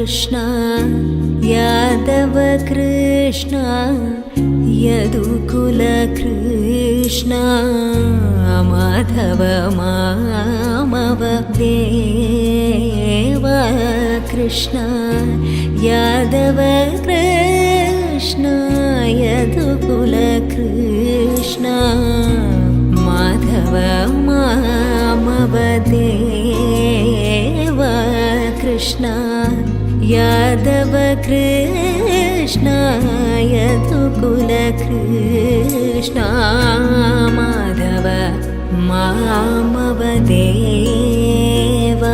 कृष्ण यादव कृष्ण यदुकुल कृष्ण माधव मामव देव कृष्ण यादव कृष्ण यदुकुल कृष्ण माधव मामव देव कृष्ण यादव कृष्ण यदुकुल कृष्ण माधव मामव देव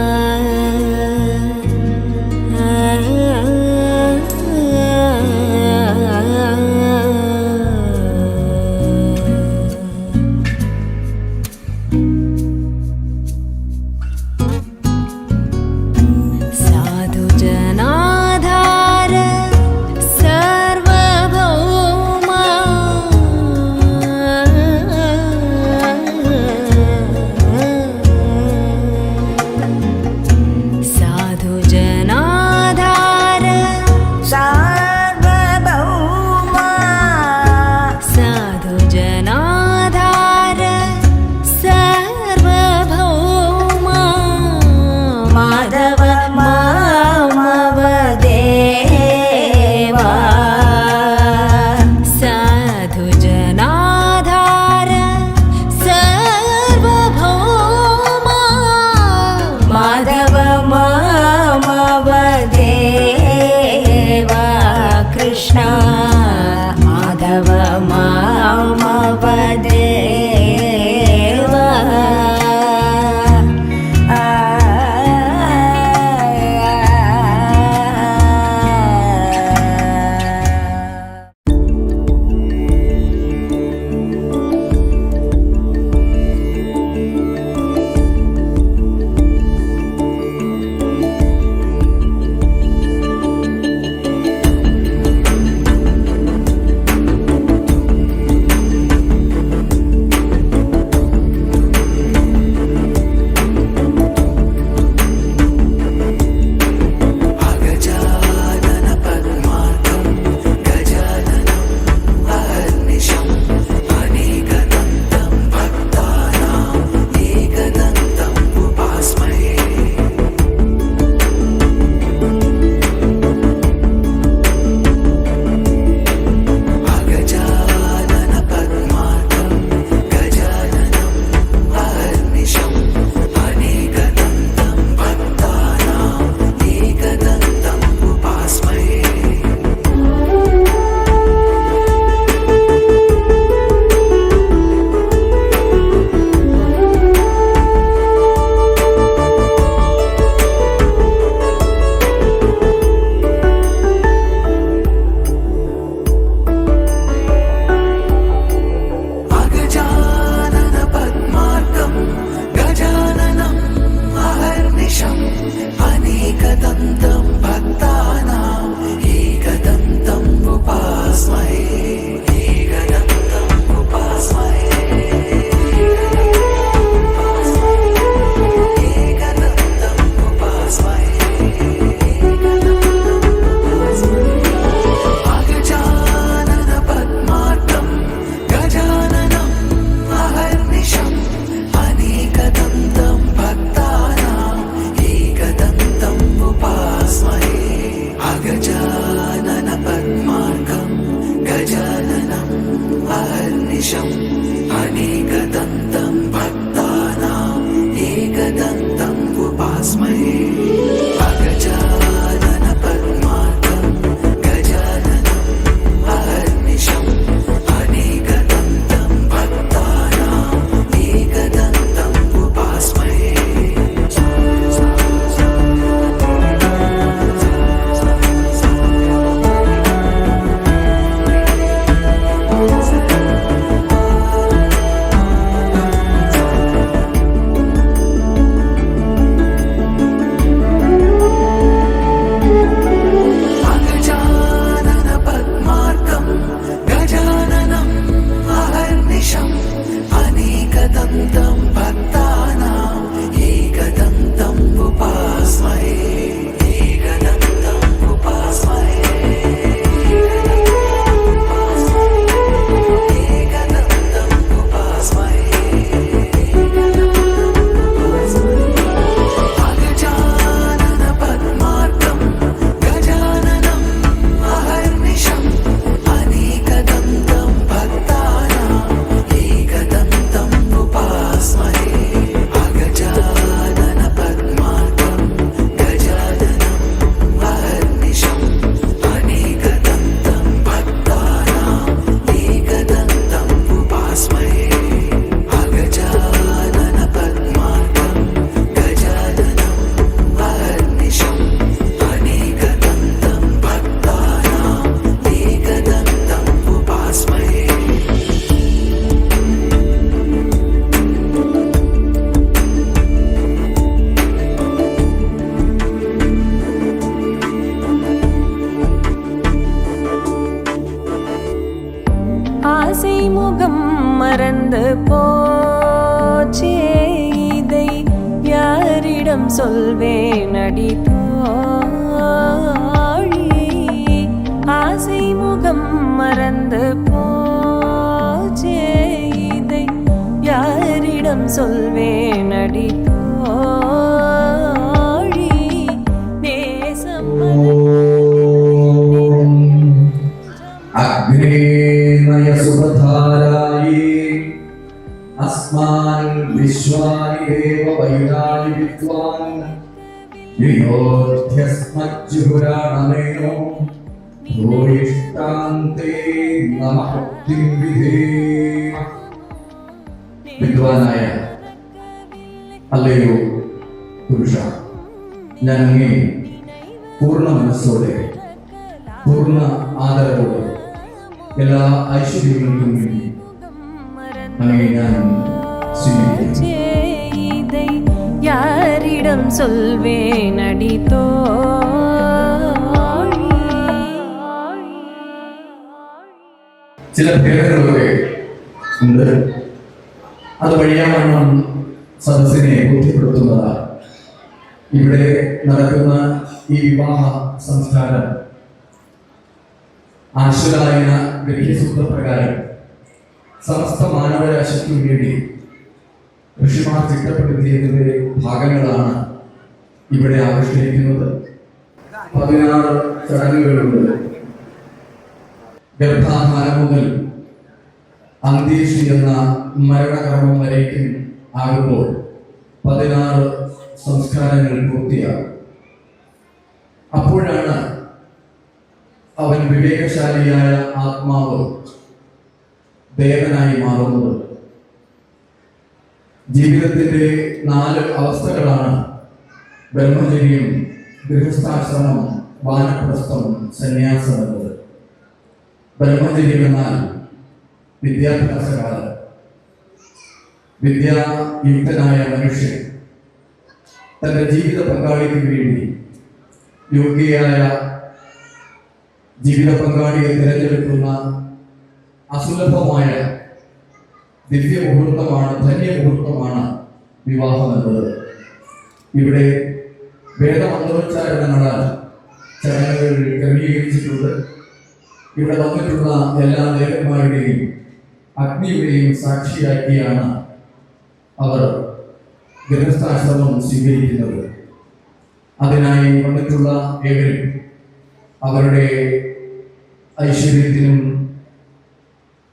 மறந்து போச்சே இதை யாரிடம் சொல்வேன் அடி தோழி ஆசை முகம் மறந்து போச்சே இதை யாரிடம் சொல்வேன் அடி தோழி நேசம் അഗ്നേനയ സുഖധാരായി അസ്മാൻ വിശ്വാനി ദേവ വൈരാണി വിദ്വാൻ യോധ്യസ്മജ്ജുഹുരാണമേനോ ഭൂയിഷ്ടാന്തേ നമഃ വിധേമ. വിദ്വാനായ അല്ലയോ പുരുഷ, ഞാൻ അങ്ങേ പൂർണ്ണ മനസ്സോടെ പൂർണ്ണ ആദരവോടെ എല്ലാ ഐശ്വര്യങ്ങൾക്കും വേണ്ടി അങ്ങനെ ഞാൻ സ്വീകരിക്കുന്നു. யாரிடம் சொல்வேன் அடி தோழி. ചില ഭേദങ്ങളൊക്കെ ഉണ്ട്. അത് വഴിയാവണ്ണം സദസ്സിനെ ബോധ്യപ്പെടുത്തുന്നതാണ്. ഇവിടെ നടക്കുന്ന ഈ വിവാഹ സംസ്കാരം ആശ്വരായന ഗൃഹ്യസൂത്രപ്രകാരം സമസ്ത മാനവരാശിക്ക് വേണ്ടി ഋഷിമാർ ചിട്ടപ്പെടുത്തിയതിന്റെ ഭാഗങ്ങളാണ് ഇവിടെ ആവിഷ്കരിക്കുന്നത്. 16 ചടങ്ങുകളുണ്ട്. ഗർഭാധാനം മുതൽ അന്ത്യേഷ്ടി എന്ന മരണകർമ്മം വരേക്കും ആകുമ്പോൾ 16 സംസ്കാരങ്ങൾ പൂർത്തിയാകും. അപ്പോഴാണ് അവൻ വിവേകശാലിയായ ആത്മാവ് ദേവനായി മാറുന്നത്. ജീവിതത്തിന്റെ 4 അവസ്ഥകളാണ് ബ്രഹ്മചര്യം, ഗൃഹസ്ഥാശ്രമം, വാനപ്രസ്ഥം, സന്യാസം എന്നത്. ബ്രഹ്മചര്യം എന്നാൽ വിദ്യാഭ്യാസകാലം. വിദ്യായുക്തനായ മനുഷ്യൻ തന്റെ ജീവിത പങ്കാളിക്ക് വേണ്ടി യോഗ്യയായ ജീവിത പങ്കാളിയെ തിരഞ്ഞെടുക്കുന്ന അസുലഭമായ ദിവ്യമുഹൂർത്തമാണ്, ധന്യമുഹൂർത്തമാണ് വിവാഹം എന്നത്. ഇവിടെ വേദമന്ത്രോച്ചാരണങ്ങളാൽ ചടങ്ങുകൾ ക്രമീകരിച്ചിട്ടുണ്ട്. ഇവിടെ വന്നിട്ടുള്ള എല്ലാ ദേവന്മാരുടെയും അഗ്നിയുടെയും സാക്ഷിയാക്കിയാണ് അവർ ഗൃഹസ്ഥാശ്രമം സ്വീകരിക്കുന്നത്. അതിനായി വന്നിട്ടുള്ള ഏവരും അവരുടെ ഐശ്വര്യത്തിനും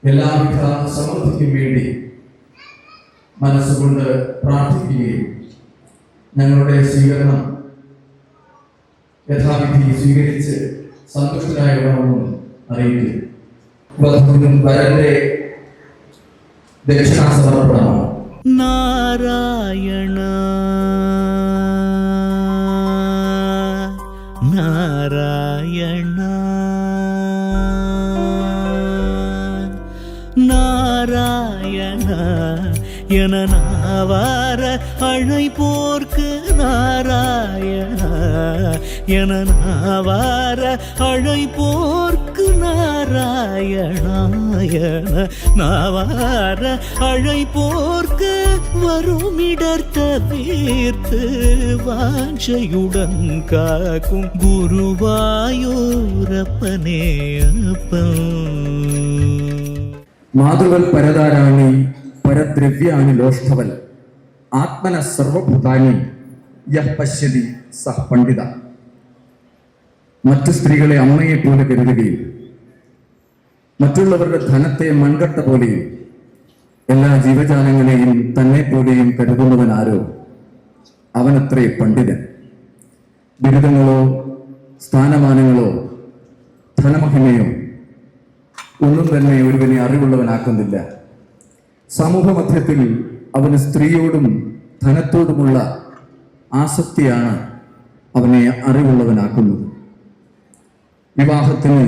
എല്ലാവിധ സമൃദ്ധിക്കും വേണ്ടി മനസ്സുകൊണ്ട് പ്രാർത്ഥിക്കുകയും ഞങ്ങളുടെ സ്വീകരണം യഥാവിധി സ്വീകരിച്ച് സന്തുഷ്ടരായവണമെന്നും അറിയിക്കും. വരന്റെ ദക്ഷിണാസമർപ്പണമാണ്. നാരായണ നാരായണ நாராயண என நாவார அழைப்போர்க்கு நாராயண என நாவார அழைப்போர்க்கு நாராயணாயண நாவார அழைப்போர்க்கு வருமிடர்த்த வீர்த்து வாஞ்சையுடன் காக்கும் குருவாயூரப்பனே அப்பன். മാതൃവൽ പരതാരാണി പരദ്രവ്യാണി ലോഷ്ഠവൽ ആത്മന സർവഭൂതാനി യഹ് പശ്യതി സഹ പണ്ഡിത. മറ്റു സ്ത്രീകളെ അമ്മയെ പോലെ കരുതുകയും മറ്റുള്ളവരുടെ ധനത്തെ മൺകട്ട പോലെയും എല്ലാ ജീവജാലങ്ങളെയും തന്നെ പോലെയും കരുതുന്നവനാരോ അവനത്രേ പണ്ഡിതൻ. ബിരുദങ്ങളോ സ്ഥാനമാനങ്ങളോ ധനമഹിമയോ ഒന്നും തന്നെ ഒരുവനെ അറിവുള്ളവനാക്കുന്നില്ല. സമൂഹ മധ്യത്തിൽ അവന് സ്ത്രീയോടും ധനത്തോടുമുള്ള ആസക്തിയാണ് അവനെ അറിവുള്ളവനാക്കുന്നത്. വിവാഹത്തിന്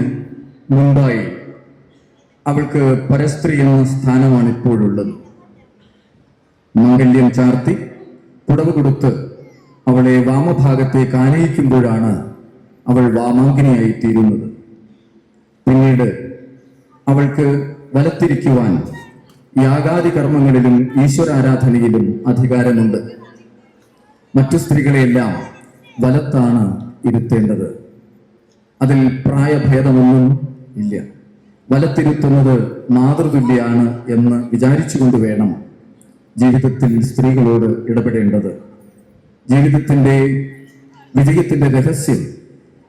മുൻപായി അവൾക്ക് പരസ്ത്രീ എന്ന സ്ഥാനമാണ് ഇപ്പോഴുള്ളത്. മാംഗല്യം ചാർത്തി പുടവ് കൊടുത്ത് അവളെ വാമഭാഗത്തേക്ക് ആനയിക്കുമ്പോഴാണ് അവൾ വാമാങ്കിനിയായി തീരുന്നത്. പിന്നീട് അവൾക്ക് വലത്തിരിക്കുവാൻ യാഗാദി കർമ്മങ്ങളിലും ഈശ്വരാരാധനയിലും അധികാരമുണ്ട്. മറ്റു സ്ത്രീകളെയെല്ലാം വലത്താണ് ഇരുത്തേണ്ടത്. അതിൽ പ്രായഭേദമൊന്നും ഇല്ല. വലത്തിരുത്തുന്നത് മാതൃതുല്യാണ് എന്ന് വിചാരിച്ചുകൊണ്ട് വേണം ജീവിതത്തിൽ സ്ത്രീകളോട് ഇടപെടേണ്ടത്. ജീവിതത്തിൻ്റെ വിജയത്തിൻ്റെ രഹസ്യം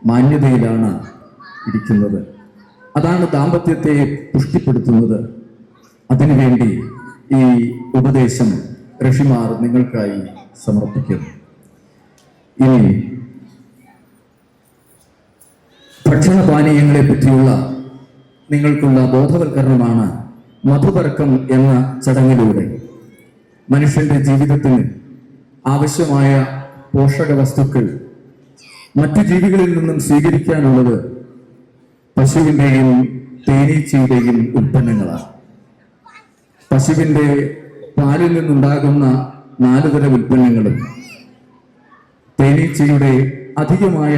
മാന്യതയിലാണ് ഇരിക്കുന്നത്. അതാണ് ദാമ്പത്യത്തെ പുഷ്ടിപ്പെടുത്തുന്നത്. അതിനുവേണ്ടി ഈ ഉപദേശം ഋഷിമാർ നിങ്ങൾക്കായി സമർപ്പിക്കുന്നു. ഇനി ഭക്ഷണപാനീയങ്ങളെ പറ്റിയുള്ള നിങ്ങൾക്കുള്ള ബോധവൽക്കരണമാണ് മധുപർക്കം എന്ന ചടങ്ങിലൂടെ. മനുഷ്യന്റെ ജീവിതത്തിന് ആവശ്യമായ പോഷക വസ്തുക്കൾ മറ്റു ജീവികളിൽ നിന്നും സ്വീകരിക്കാനുള്ളത് പശുവിൻ്റെയും തേനീച്ചയുടെയും ഉൽപ്പന്നങ്ങളാണ്. പശുവിൻ്റെ പാലിൽ നിന്നുണ്ടാകുന്ന 4 തരം ഉൽപ്പന്നങ്ങളും തേനീച്ചയുടെ അധികമായ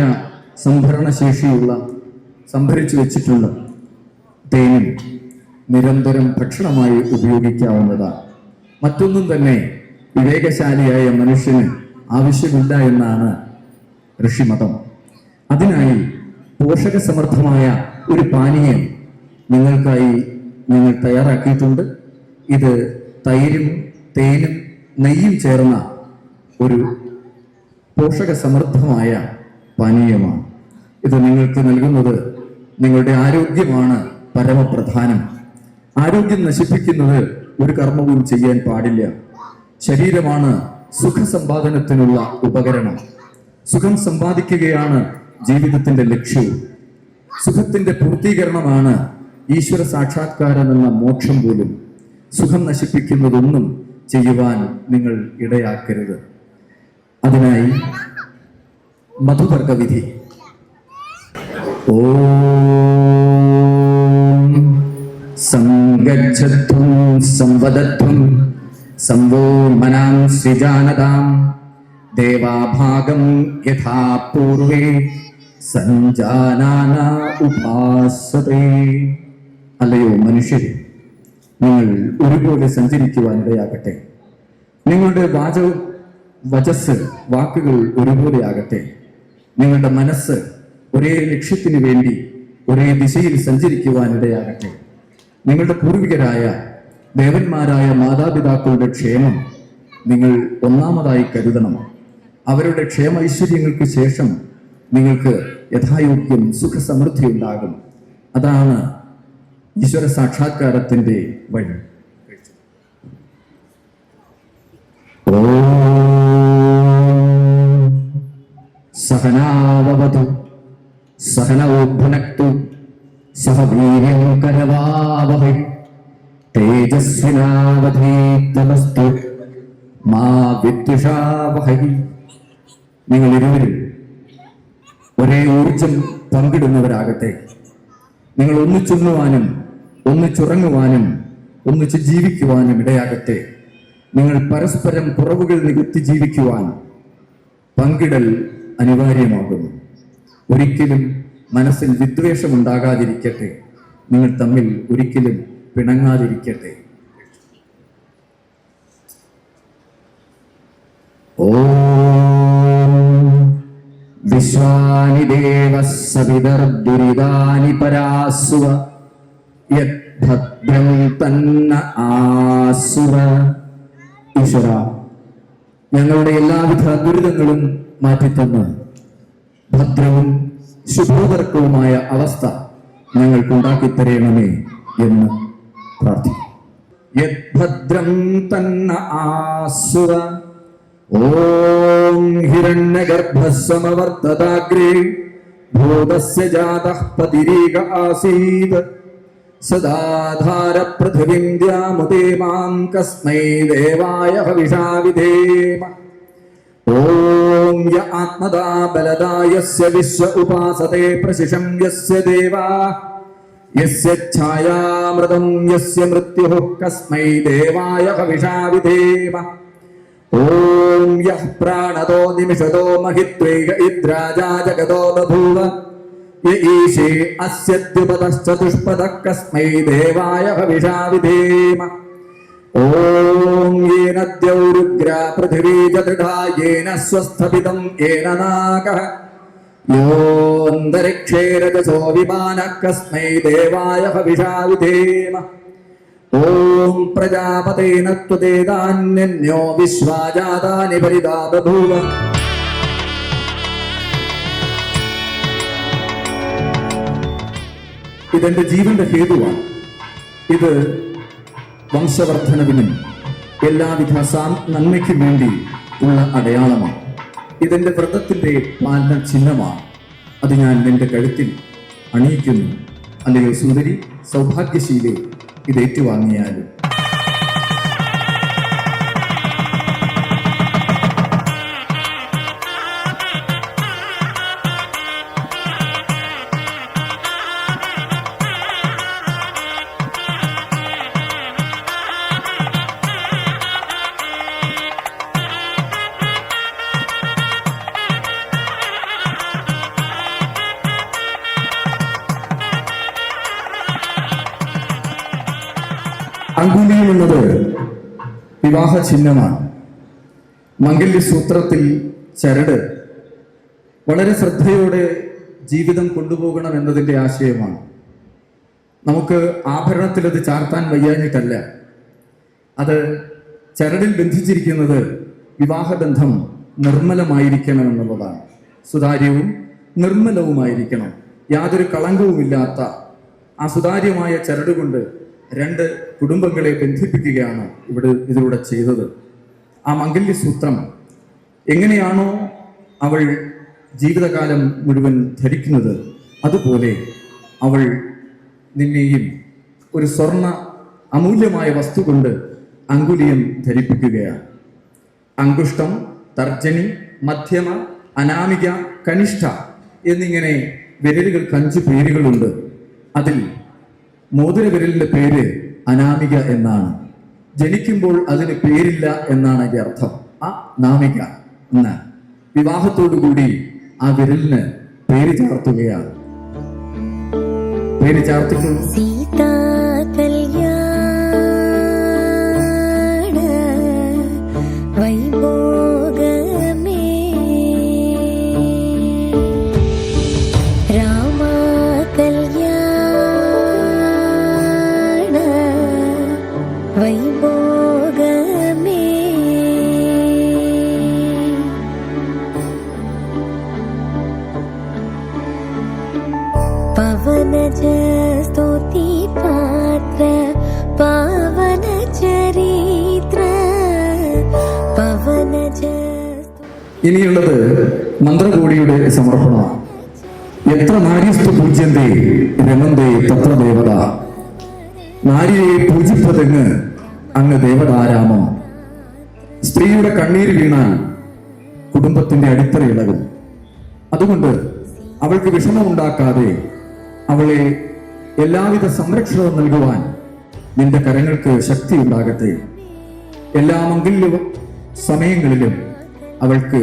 സംഭരണശേഷിയുള്ള സംഭരിച്ചു വെച്ചിട്ടുള്ള തേനും നിരന്തരം ഭക്ഷണമായി ഉപയോഗിക്കാവുന്നതാണ്. മറ്റൊന്നും തന്നെ വിവേകശാലിയായ മനുഷ്യന് ആവശ്യമില്ല എന്നാണ് ഋഷിമതം. അതിനായി പോഷകസമൃദ്ധമായ ഒരു പാനീയം നിങ്ങൾക്കായി ഞങ്ങൾ തയ്യാറാക്കിയിട്ടുണ്ട്. ഇത് തൈരും തേനും നെയ്യും ചേർന്ന ഒരു പോഷകസമൃദ്ധമായ പാനീയമാണ്. ഇത് നിങ്ങൾക്ക് നൽകുന്നത് നിങ്ങളുടെ ആരോഗ്യമാണ് പരമപ്രധാനം. ആരോഗ്യം നശിപ്പിക്കുന്നത് ഒരു കർമ്മവും ചെയ്യാൻ പാടില്ല. ശരീരമാണ് സുഖസമ്പാദനത്തിനുള്ള ഉപകരണം. സുഖം സമ്പാദിക്കുകയാണ് ജീവിതത്തിന്റെ ലക്ഷ്യവും. സുഖത്തിന്റെ പൂർത്തീകരണമാണ് ഈശ്വര സാക്ഷാത്കാരം എന്ന മോക്ഷം പോലും. സുഖം നശിപ്പിക്കുന്നതൊന്നും ചെയ്യുവാൻ നിങ്ങൾ ഇടയാക്കരുത്. അതിനായി മധുപർക്കവിധി. ഓം സംഗച്ഛത്വം സംവദത്വം സംവോ മനാം സൃജാനതാം ദേവാഭാഗം യഥാ പൂർവേ സഞ്ജാനാന ഉപാസതേ. അല്ലയോ മനുഷ്യരെ, നിങ്ങൾ ഒരുപോലെ സഞ്ചരിക്കുവാൻ ഇടയാകട്ടെ. നിങ്ങളുടെ വചസ് വാക്കുകൾ ഒരുപോലെയാകട്ടെ. നിങ്ങളുടെ മനസ്സ് ഒരേ ലക്ഷ്യത്തിന് വേണ്ടി ഒരേ ദിശയിൽ സഞ്ചരിക്കുവാൻ ഇടയാകട്ടെ. നിങ്ങളുടെ പൂർവികരായ ദേവന്മാരായ മാതാപിതാക്കളുടെ ക്ഷേമം നിങ്ങൾ ഒന്നാമതായി കരുതണം. അവരുടെ ക്ഷേമൈശ്വര്യങ്ങൾക്ക് ശേഷം നിങ്ങൾക്ക് യഥായോഗ്യം സുഖസമൃദ്ധി ഉണ്ടാകും. അതാണ് ഈശ്വര സാക്ഷാത്കാരത്തിന്റെ വഴി. സഹനാവവതു സഹനൗ ഭുനക്തു സഹ വീര്യം കരവാവഹൈ തേജസ്വിനാവധീതമസ്തു മാ വിദ്വിഷാവഹൈ. നിങ്ങൾ ഇരുവരും ഒരേ ഊർജം പങ്കിടുന്നവരാകട്ടെ. നിങ്ങൾ ഒന്നിച്ചുണ്ണുവാനും ഒന്നിച്ചുറങ്ങുവാനും ഒന്നിച്ച് ജീവിക്കുവാനും ഇടയാകട്ടെ. നിങ്ങൾ പരസ്പരം കുറവുകൾ നികത്തി ജീവിക്കുവാൻ പങ്കിടൽ അനിവാര്യമാകുന്നു. ഒരിക്കലും മനസ്സിൽ വിദ്വേഷമുണ്ടാകാതിരിക്കട്ടെ. നിങ്ങൾ തമ്മിൽ ഒരിക്കലും പിണങ്ങാതിരിക്കട്ടെ. ഓം വിശ്വാനി ദേവ സവിതർദുരിതാനി പരാസുവ യദ്ഭദ്രം തന്ന ആസുവ. ഈശ്വര, ഞങ്ങളുടെ എല്ലാവിധ ദുരിതങ്ങളും മാറ്റിത്തന്ന് ഭദ്രവും ശുഭോദർക്കവുമായ അവസ്ഥ ഞങ്ങൾക്കുണ്ടാക്കി തരണമേ എന്ന് പ്രാർത്ഥിക്കും. യദ്ഭദ്രം തന്ന ആസുവ. ഓം ഹിരണ്യഗർഭസ്വമവർത്തതാഗ്രേ ഭൂതസ്യ ജാതഃ പതിരീക ആസീത് സദാധാര പൃഥിവീം ദ്യാമുദേമാം കസ്മൈ ദേവായ ഹവിഷാ വിധേമ. ഓം യ ആത്മദാ ബലദാ യസ്യ വിശ്വ ഉപാസതേ പ്രശിഷം യസ്യ ദേവാ യസ്യ ഛായാമൃതം യസ്യ മൃത്യുഃ കസ്മൈ ദേവായ ഹവിഷാ വിധേമ. ഓം യഃ പ്രാണതോ നിമിഷതോ മഹിത്വൈക ഇദ്രാജാ ജഗതോ ബഭൂവ യ ഈശേ അസ്യ ദ്വിപദശ്ചതുഷ്പദഃ കസ്മൈ ദേവായ ഹവിഷാ വിധേമ. ഓം യേന ദ്യൗരുഗ്ര പൃഥിവീ ച യേന സ്വസ്ഥപിതം യേന നാഗഃ യോന്തരിക്ഷേ രജസോ വിമാനഃ കസ്മൈ ദേവായ ഹവിഷാ വിധേമ. ഓം പ്രജാപതേന ത്വദേതാന്യന്യോ വിശ്വാജാതാനി പരിദാ ബഭൂവ. ഇതെന്റെ ജീവന്റെ ഹേതുവാണ്. ഇത് വംശവർദ്ധനവിനും എല്ലാവിധ നന്മയ്ക്കും വേണ്ടി ഉള്ള അടയാളമാണ്. ഇതെന്റെ വ്രതത്തിന്റെ പാലന ചിഹ്നമാണ്. അത് ഞാൻ നിന്റെ കഴുത്തിൽ അണിയിക്കുന്നു. അല്ലയോ സുന്ദരി, സൗഭാഗ്യശീലേ, ഇത് ഏറ്റുവാങ്ങിയാലും. അങ്കുലിയിൽ എന്നത് വിവാഹ ചിഹ്നമാണ്. മംഗല്യ സൂത്രത്തിൽ ചരട് വളരെ ശ്രദ്ധയോടെ ജീവിതം കൊണ്ടുപോകണം എന്നതിൻ്റെ ആശയമാണ്. നമുക്ക് ആഭരണത്തിൽ അത് ചാർത്താൻ വയ്യാഞ്ഞിട്ടല്ല, അത് ചരടിൽ ബന്ധിച്ചിരിക്കുന്നത് വിവാഹബന്ധം നിർമ്മലമായിരിക്കണം എന്നുള്ളതാണ്. സുതാര്യവും നിർമ്മലവുമായിരിക്കണം, യാതൊരു കളങ്കവുമില്ലാത്ത ആ സുതാര്യമായ ചരട് കൊണ്ട് രണ്ട് കുടുംബങ്ങളെ ബന്ധിപ്പിക്കുകയാണ് ഇതിലൂടെ ചെയ്തത്. ആ മംഗല്യസൂത്രം എങ്ങനെയാണോ അവൾ ജീവിതകാലം മുഴുവൻ ധരിക്കുന്നത്, അതുപോലെ അവൾ നിന്നെയും ഒരു സ്വർണ്ണ അമൂല്യമായ വസ്തു കൊണ്ട് അങ്കുലിയം ധരിപ്പിക്കുകയാണ്. അങ്കുഷ്ടം, തർജനി, മധ്യമ, അനാമിക, കനിഷ്ഠ എന്നിങ്ങനെ വിരലുകൾക്ക് 5 പേരുകളുണ്ട്. അതിൽ മോതിര വിരലിന്റെ പേര് അനാമിക എന്നാണ്. ജനിക്കുമ്പോൾ അതിന് പേരില്ല എന്നാണ് അതിന്റെ അർത്ഥം. നാമിക എന്ന വിവാഹത്തോടുകൂടി ആ വിരലിന് പേര് ചാർത്തുകയാണ്. പേര് ചാർത്തിട്ടുള്ളൂ. സീതാ കല്യാണ വൈഭോഗമേ രാമ കല്യാണ വൈഭോഗമേ പവനജ സ്തുതി പാത്ര പവന ചരിത്ര പവനജ. ഇനിയുള്ളത് മന്ത്രകോടിയുടെ സമർപ്പണമാണ്. എത്ര നാര്യസ്തു പൂജ്യന്തേ രമന്തേ തത്ര ദേവത. നാരിയെ പൂജിപ്പതെങ്ങ് അങ്ങ് ദേവതാരാമം. സ്ത്രീയുടെ കണ്ണീര് വീണാൽ കുടുംബത്തിന്റെ അടിത്തറ ഇളകും. അതുകൊണ്ട് അവൾക്ക് വിഷമമുണ്ടാക്കാതെ അവളെ എല്ലാവിധ സംരക്ഷണവും നൽകുവാൻ നിന്റെ കരങ്ങൾക്ക് ശക്തി ഉണ്ടാകട്ടെ. എല്ലാ മംഗല്യ സമയങ്ങളിലും അവൾക്ക്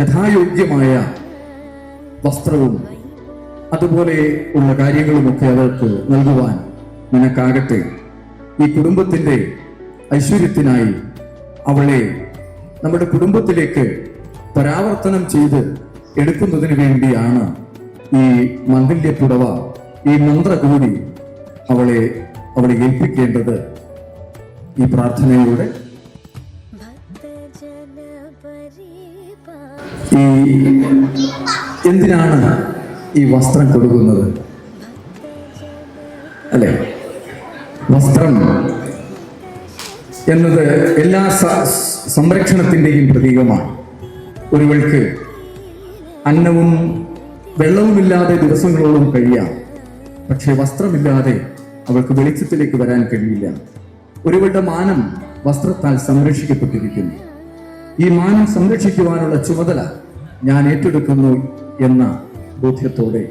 യഥായോഗ്യമായ വസ്ത്രവും അതുപോലെ ഉള്ള കാര്യങ്ങളുമൊക്കെ അവൾക്ക് നൽകുവാൻ നിനക്കാകട്ടെ. ഈ കുടുംബത്തിന്റെ ഐശ്വര്യത്തിനായി അവളെ നമ്മുടെ കുടുംബത്തിലേക്ക് പരാവർത്തനം ചെയ്ത് എടുക്കുന്നതിന് വേണ്ടിയാണ് ഈ മംഗല്യപ്പുടവ, ഈ മന്ത്രകൂടി അവളെ ഏൽപ്പിക്കേണ്ടത്. ഈ പ്രാർത്ഥനയിലൂടെ ഈ എന്തിനാണ് ഈ വസ്ത്രം കൊടുക്കുന്നത് അല്ലെ? വസ്ത്രം എന്നത് എല്ലാ സംരക്ഷണത്തിന്റെയും പ്രതീകമാണ്. ഒരുവൾക്ക് അന്നവും വെള്ളവുമില്ലാതെ ദിവസങ്ങളോളം കഴിയാം, പക്ഷെ വസ്ത്രമില്ലാതെ അവൾക്ക് വെളിച്ചത്തിലേക്ക് വരാൻ കഴിയില്ല. ഒരുവളുടെ മാനം വസ്ത്രത്താൽ സംരക്ഷിക്കപ്പെട്ടിരിക്കുന്നു. ഈ മാനം സംരക്ഷിക്കുവാനുള്ള ചുമതല ഞാൻ ഏറ്റെടുക്കുന്നു എന്ന ബോധ്യത്തോടെ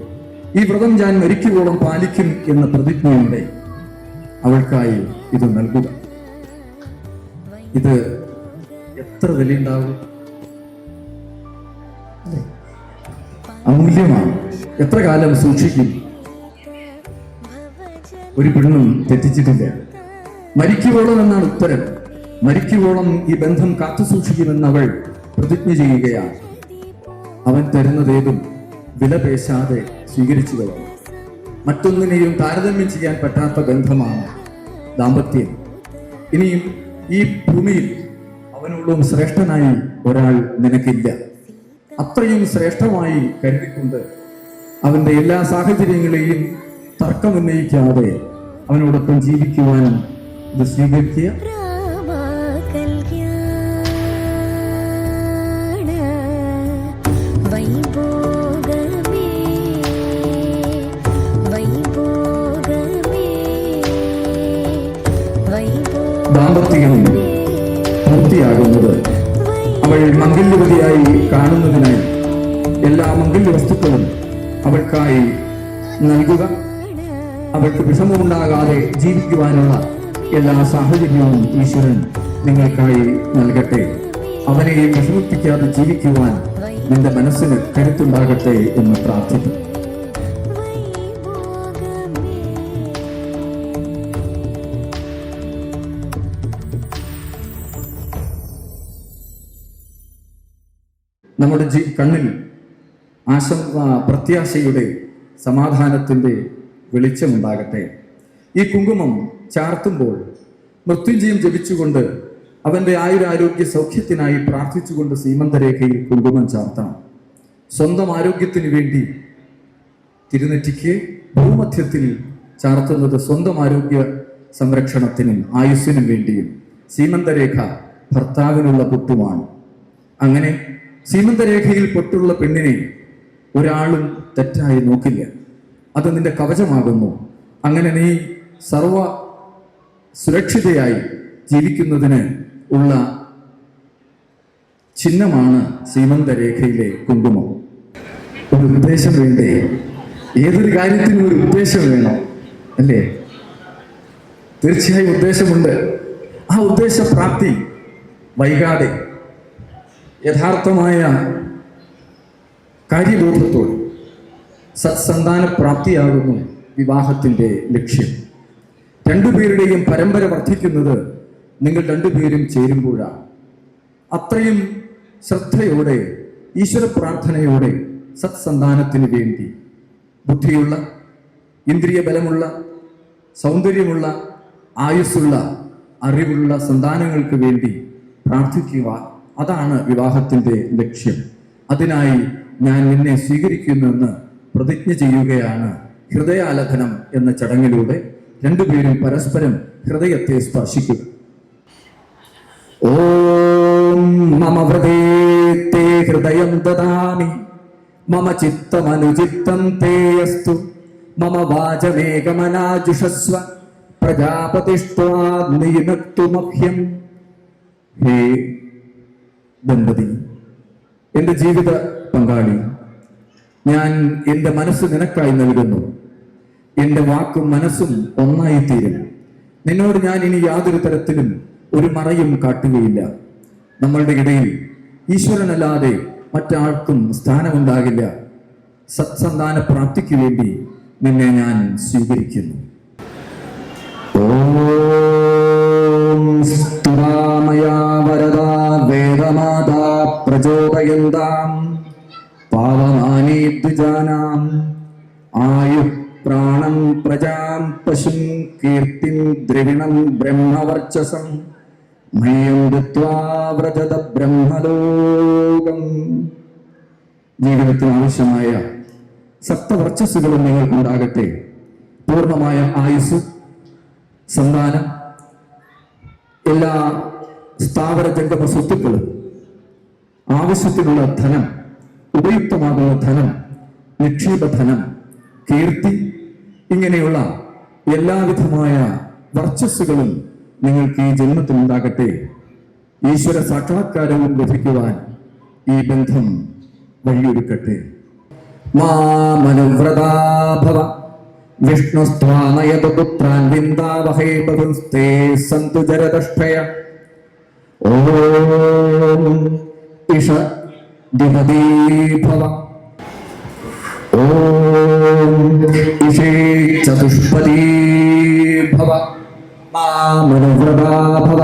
ഈ വ്രതം ഞാൻ മരിക്കുവോളം പാലിക്കും എന്ന പ്രതിജ്ഞയോടെ അവൾക്കായി ഇത് നൽകുക. ഇത് എത്ര വിലയുണ്ടാവും? അമൂല്യമാണ്. എത്ര കാലം സൂക്ഷിക്കും? ഒരു പെണ്ണും തെറ്റിച്ചിട്ടില്ല. മരിക്കുവോളം എന്നാണ് ഉത്തരം. മരിക്കുവോളം ഈ ബന്ധം കാത്തുസൂക്ഷിക്കുമെന്ന് അവൾ പ്രതിജ്ഞ ചെയ്യുകയാണ്. അവൻ തരുന്നതേതും വിലപേശാതെ സ്വീകരിച്ചു കഴിഞ്ഞു. മറ്റൊന്നിനെയും താരതമ്യം ചെയ്യാൻ പറ്റാത്ത ബന്ധമാണ് ദാമ്പത്യം. ഇനിയും ഈ ഭൂമിയിൽ അവനോളം ശ്രേഷ്ഠനായി ഒരാൾ നിനക്കില്ല. അത്രയും ശ്രേഷ്ഠമായി കരുതിക്കൊണ്ട് അവന്റെ എല്ലാ സാഹചര്യങ്ങളെയും തർക്കമുന്നയിക്കാതെ അവനോടൊപ്പം ജീവിക്കുവാൻ ഇത് സ്വീകരിക്കുക. ദാമ്പത്യം പൂർത്തിയാകുന്നത് അവൾ മംഗല്യവതിയായി കാണുന്നതിനായി എല്ലാ മംഗല്യ വസ്തുക്കളും അവൾക്കായി നൽകുക. അവൾക്ക് വിഷമമുണ്ടാകാതെ ജീവിക്കുവാനുള്ള എല്ലാ സാഹചര്യവും ഈശ്വരൻ നിങ്ങൾക്കായി നൽകട്ടെ. അവനെയും വിഷമിപ്പിക്കാതെ ജീവിക്കുവാൻ നിന്റെ മനസ്സിന് കരുത്തുണ്ടാകട്ടെ എന്ന് പ്രാർത്ഥിക്കുന്നു. നമ്മുടെ കണ്ണിൽ പ്രത്യാശയുടെ സമാധാനത്തിൻ്റെ വെളിച്ചമുണ്ടാകട്ടെ. ഈ കുങ്കുമം ചാർത്തുമ്പോൾ മൃത്യുഞ്ജയം ജപിച്ചുകൊണ്ട് അവൻ്റെ ആയുരാരോഗ്യ സൗഖ്യത്തിനായി പ്രാർത്ഥിച്ചുകൊണ്ട് സീമന്തരേഖയിൽ കുങ്കുമം ചാർത്തണം. സ്വന്തം ആരോഗ്യത്തിന് വേണ്ടി തിരുനെറ്റിക്ക് ഭൂമധ്യത്തിൽ ചാർത്തുന്നത് സ്വന്തം ആരോഗ്യ സംരക്ഷണത്തിനും ആയുസ്സിനും വേണ്ടിയും. സീമന്തരേഖ ഭർത്താവിനുള്ള പൊട്ടുമാണ്. അങ്ങനെ സീമന്തരേഖയിൽ പൊട്ടുള്ള പെണ്ണിനെ ഒരാളും തെറ്റായി നോക്കില്ല. അത് നിന്റെ കവചമാകുന്നു. അങ്ങനെ നീ സർവ സുരക്ഷിതയായി ജീവിക്കുന്നതിന് ഉള്ള ചിഹ്നമാണ് സീമന്തരേഖയിലെ കുങ്കുമം. ഒരു ഉദ്ദേശം വേണ്ടേ? ഏതൊരു കാര്യത്തിനും ഒരു ഉദ്ദേശം വേണം, അല്ലേ? തീർച്ചയായും ഉദ്ദേശമുണ്ട്. ആ ഉദ്ദേശപ്രാപ്തി വൈകാതെ യഥാർത്ഥമായ കാര്യബോധത്തോട് സത്സന്താന പ്രാപ്തിയാകുന്നു വിവാഹത്തിൻ്റെ ലക്ഷ്യം. രണ്ടുപേരുടെയും പരമ്പര വർദ്ധിക്കുന്നത് നിങ്ങൾ രണ്ടുപേരും ചേരുമ്പോഴാണ്. അത്രയും ശ്രദ്ധയോടെ ഈശ്വര പ്രാർത്ഥനയോടെ സത്സന്താനത്തിന് വേണ്ടി ബുദ്ധിയുള്ള, ഇന്ദ്രിയ ബലമുള്ള, സൗന്ദര്യമുള്ള, ആയുസ്സുള്ള, അറിവുള്ള സന്താനങ്ങൾക്ക് വേണ്ടി പ്രാർത്ഥിക്കുക. അതാണ് വിവാഹത്തിൻ്റെ ലക്ഷ്യം. അതിനായി ഞാൻ നിന്നെ സ്വീകരിക്കുന്നുവെന്ന് പ്രതിജ്ഞ ചെയ്യുകയാണ് ഹൃദയാലഭനം എന്ന ചടങ്ങിലൂടെ രണ്ടുപേരും പരസ്പരം ഹൃദയത്തെ സ്പർശിക്കുക. ഓം മമ ഹൃദയത്തെ ഹൃദയം ദദാമി മമ ചിത്തമനുചിത്തം തേയസ്തു മമ വാചമേകമനാജുഷസ്വ പ്രജാപതിഷ്ട്വാ മഹ്യം. ഹേ ദമ്പതി, എൻ്റെ ജീവിത പങ്കാളി, ഞാൻ എൻ്റെ മനസ്സ് നിനക്കായി നൽകുന്നു. എൻ്റെ വാക്കും മനസ്സും ഒന്നായിത്തീരും. നിന്നോട് ഞാൻ ഇനി യാതൊരു തരത്തിലും ഒരു മറയും കാട്ടുകയില്ല. നമ്മളുടെ ഇടയിൽ ഈശ്വരനല്ലാതെ മറ്റാർക്കും സ്ഥാനമുണ്ടാകില്ല. സത്സന്താന പ്രാപ്തിക്ക് വേണ്ടി നിന്നെ ഞാൻ സ്വീകരിക്കുന്നു. ഓം സ്തുരാമയാ വരദാ വേദമാതാ പ്രചോദയന്താം പാവമാനീ ദ്വിജാനാം ആയു പ്രാണം പ്രജാം പശും കീർത്തിം ദ്രവിണം ബ്രഹ്മവർച്ചസം മഹ്യം ദത്വാ വ്രജത ബ്രഹ്മലോകം. ജീവിതത്തിന് ആവശ്യമായ സപ്തവർച്ചസ്സുകളും നിങ്ങൾക്കുണ്ടാകട്ടെ. പൂർണ്ണമായ ആയുസ്, സന്താനം, എല്ലാ സ്ഥാവര ജംഗമ സ്വത്തുക്കളും, ആവശ്യത്തിനുള്ള ധനം, ഉപയുക്തമാകുന്ന ധനം, നിക്ഷേപധനം, കീർത്തി, ഇങ്ങനെയുള്ള എല്ലാവിധമായ വർച്ചസ്സുകളും നിങ്ങൾക്ക് ഈ ജന്മത്തിലുണ്ടാകട്ടെ. ഈശ്വര സാക്ഷാത്കാരവും ലഭിക്കുവാൻ ഈ ബന്ധം വഴിയൊരുക്കട്ടെ. മാമനുവ്രതാഭവ വിഷ്ണുസ്ത്വാനയതു പുത്രാൻ വിന്ദാവഹേ ബഹുസ്തേ സന്തു ജരദഷ്ഠയ. ഓം ഇഷ ദ്വിപദീഭവ. ഓം ഇഷേ ചതുഷ്പദീഭവ. മനോവ്രതാ ഭവ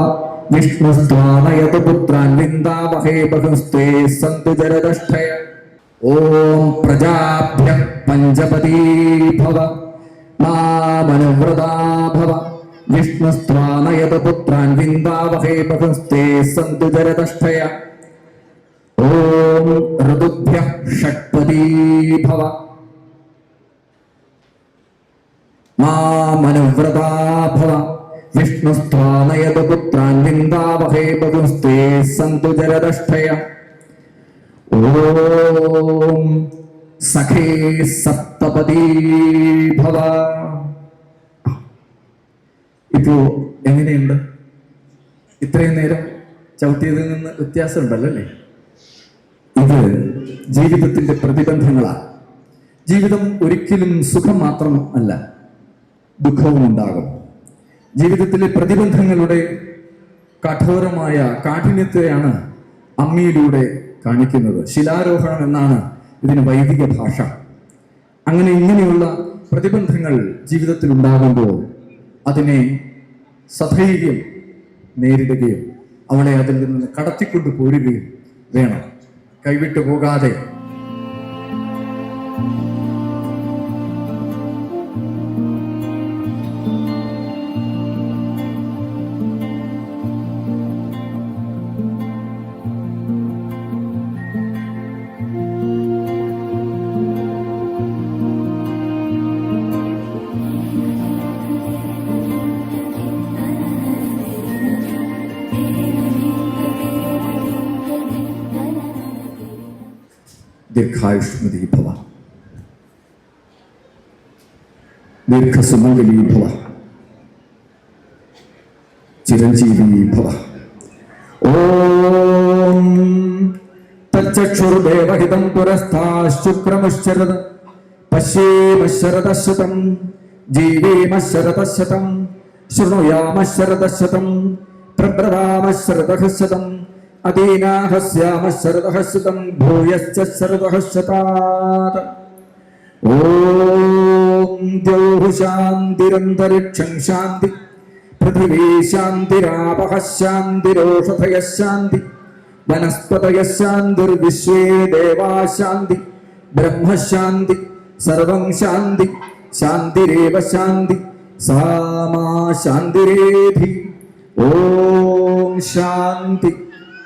വിഷ്ണുസ്ത്വാനയതു പുത്രാൻ വിന്ദാവഹേ ബഹുസ്തേ സന്തു ജരദഷ്ഠയ ഓം പ്രജാഭ്യഃ പഞ്ചപതീ ഭവ മാ മനോവ്രതാ ഭവ വിഷ്ണുസ്ത്വാനയതു പുത്രാൻ വിന്ദാവഹേ ബഹുസ്തേ സന്തു ജരദഷ്ഠയ ഓം ഋതുഭ്യഃ ഷഡ്പദീ ഭവ മാ മനോവ്രതാ ഭവ വിഷ്ണുസ്ത്വാനയതു പുത്രാൻ വിന്ദാവഹേ ബഹുസ്തേ സന്തു ജരദഷ്ഠയ ഓം സഖേ സപ്തപദീ ഭവ. ഇപ്പോ എങ്ങനെയുണ്ട്? ഇത്രയും നേരം ചവിട്ടിയതിൽ നിന്ന് വ്യത്യാസമുണ്ടല്ലോ അല്ലേ? ഇത് ജീവിതത്തിന്റെ പ്രതിബന്ധങ്ങളാണ്. ജീവിതം ഒരിക്കലും സുഖം മാത്രം അല്ല, ദുഃഖവും ഉണ്ടാകും. ജീവിതത്തിലെ പ്രതിബന്ധങ്ങളുടെ കഠോരമായ കാഠിന്യത്തെയാണ് അമ്മിയിലൂടെ കാണിക്കുന്നത്. ശിലാരോഹണം എന്നാണ് ഇതിന് വൈദിക ഭാഷ. അങ്ങനെ ഇങ്ങനെയുള്ള പ്രതിബന്ധങ്ങൾ ജീവിതത്തിൽ ഉണ്ടാകുമ്പോൾ അതിനെ സധൈര്യം നേരിടുകയും അവളെ അതിൽ നിന്ന് കടത്തിക്കൊണ്ടു പോരുകയും വേണം, കൈവിട്ടു പോകാതെ. ദീർഘായുഷ്മതി ഭവ, ദീർഘസുമംഗലീ ഭവ, ചിരഞ്ജീവി ഭവ. ഓം തച്ചക്ഷുർദേവഹിതം പുരസ്ഥാശുക്രമുശ്ചരത് പശ്യേമശരദശതം ജീവേമശരദശതം ശൃണുയാമശരദശതം പ്രബ്രവാമശരദശതം അദീനാഹസ്യാമശരദശതം ഭൂയശ്ച ശരദശതാത്. ഓം ദ്യൗഃ ശാന്തിരന്തരിക്ഷം ശാന്തി പൃഥിവീ ശാന്തിരാപഃ ശാന്തിരോഷധയഃ ശാന്തി വനസ്പതയഃ ശാന്തിർവിശ്വേ ദേവാ ശാന്തി ബ്രഹ്മശാന്തി സർവം ശാന്തി ശാന്തിരേവ ശാന്തി സാ മാ ശാന്തിരേധി. ഓം ശാന്തി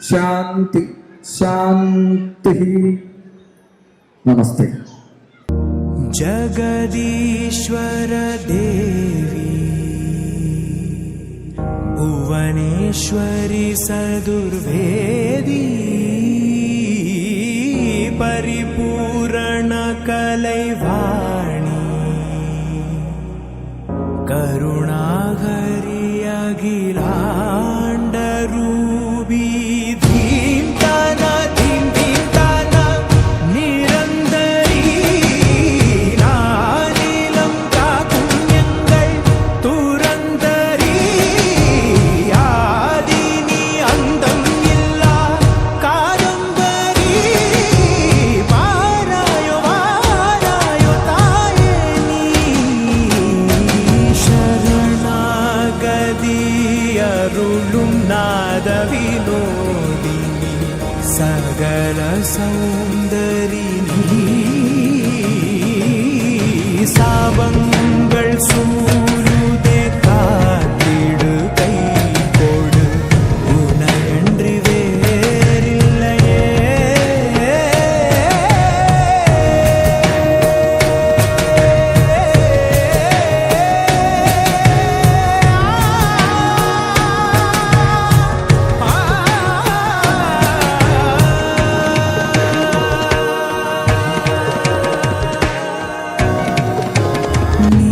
ശാന്തി ശാന്തി. നമസ്തേ. ജഗദീശ്വര ദേവി ഭുവനേശ്വരി സദുർവേദി പരിപൂരണ കലൈവാണി കരുണാകരി അഖിലാണ്ടരൂപി സകല സൗന്ദരിണീ സാവങ്ങൾ സൂരുതെ കാത്തിടു കൈ കൊട് ഉണയന്ത്രി വേറില്ലയേ. നീ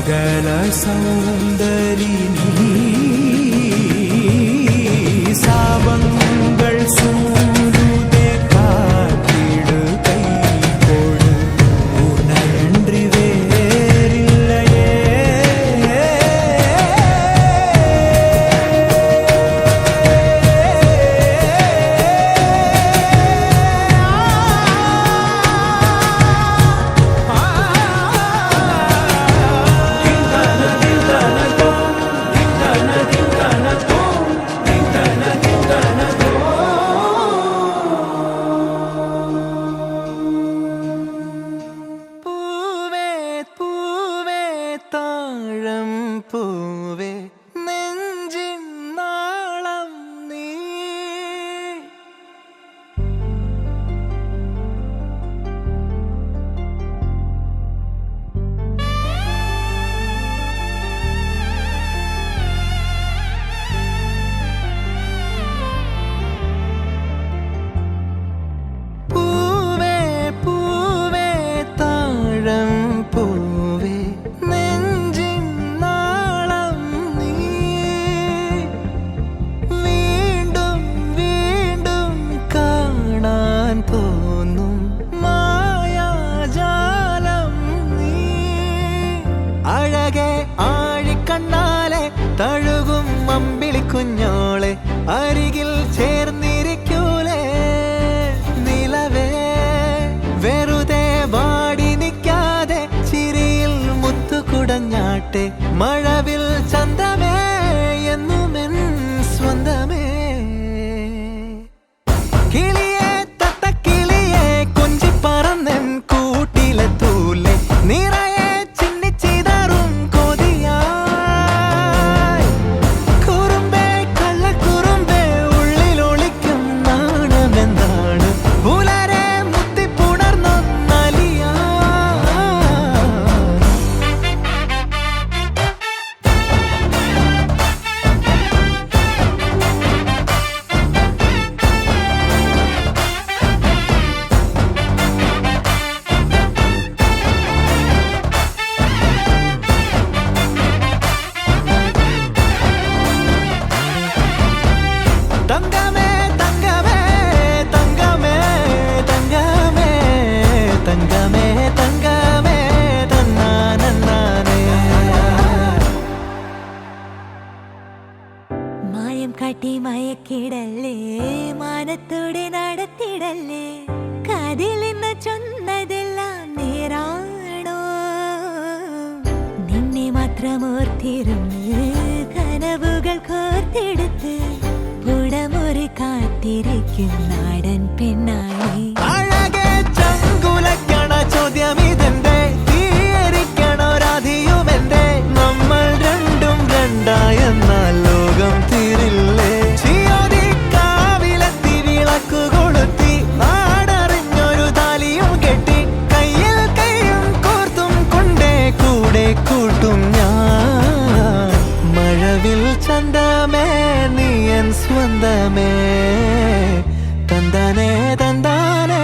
സകല സൗന്ദരിനീ സാവങ്ങൾ സൂരുതെ കാത്തിടു കൈകൊടു ഉണയன்றி വേറില്ലയേ താഴം പൂവേ നെഞ്ചിൻ നാളം നീ പൂവേ പൂവേ താഴം പൂവേ നെഞ്ചിൻ നാളം നീ വീണ്ടും വീണ്ടും കാണാൻ തോന്നും മായാജാലം നീ അഴകെ ആഴിക്കണ്ണാലെ തഴുകും അമ്പിളി കുഞ്ഞോളെ അരികിൽ ചേർന്നിരിക്കൂലേ നിലവേ വെറുതെ വാടി നിൽക്കാതെ ചിരിയിൽ മുത്തുകുടഞ്ഞാട്ടെ മഴവിൽ ചന്തമേ എന്നുമെൻ സ്വന്തമേ കിളിയെ തത്തക്കിളിയെ കൊഞ്ചിപ്പറന്നൻ കൂട്ടിലെ തൂലെ നിറയെ ചിന്നിച്ചിതറും കൊതിയായി കുറുമ്പേ കള്ളക്കുറുമ്പേ ഉള്ളിലൊളിക്കും നാണമെന്താണ് പുലരെ മുത്തിപ്പുണർന്നൊന്നലിയാ തങ്കമേ തങ്കമേ തങ്കമേ തങ്കമേ തങ്കമേ തങ്കമേ തന്നാനേ മായം കാട്ടി മയക്കിടല്ലേ മാനത്തോടെ നടത്തിടല്ലേ കാതിലെന്ന് ചൊന്നതെല്ലാം നേരാണോ നിന്നെ മാത്രം ഓർത്തിരുന്ന് കനവുകൾ കോർത്തെടുത്ത് പുടമുറി കാത്തിരിക്കും നാടൻ പെണ്ണായി അഴകെ ചങ്കുലക്കണ ചോദ്യം ഇതെന്തേ തീയരിക്കണോ രാധിയുമെന്തേ നമ്മൾ രണ്ടും രണ്ടായെന്നാൽ ലോകം തീരില്ലേ ചിയോതി കാവിലെത്തി വിളക്കു കൊളുത്തി നാടറിഞ്ഞൊരു താലിയും കെട്ടി കയ്യിൽ കൈയും കോർത്തും കൊണ്ടേ കൂടെ കൂട്ടും ഞാൻ മഴവിൽ ചന്തമേ നീ N സ്വന്തമേ തന്താനേ തന്താനേ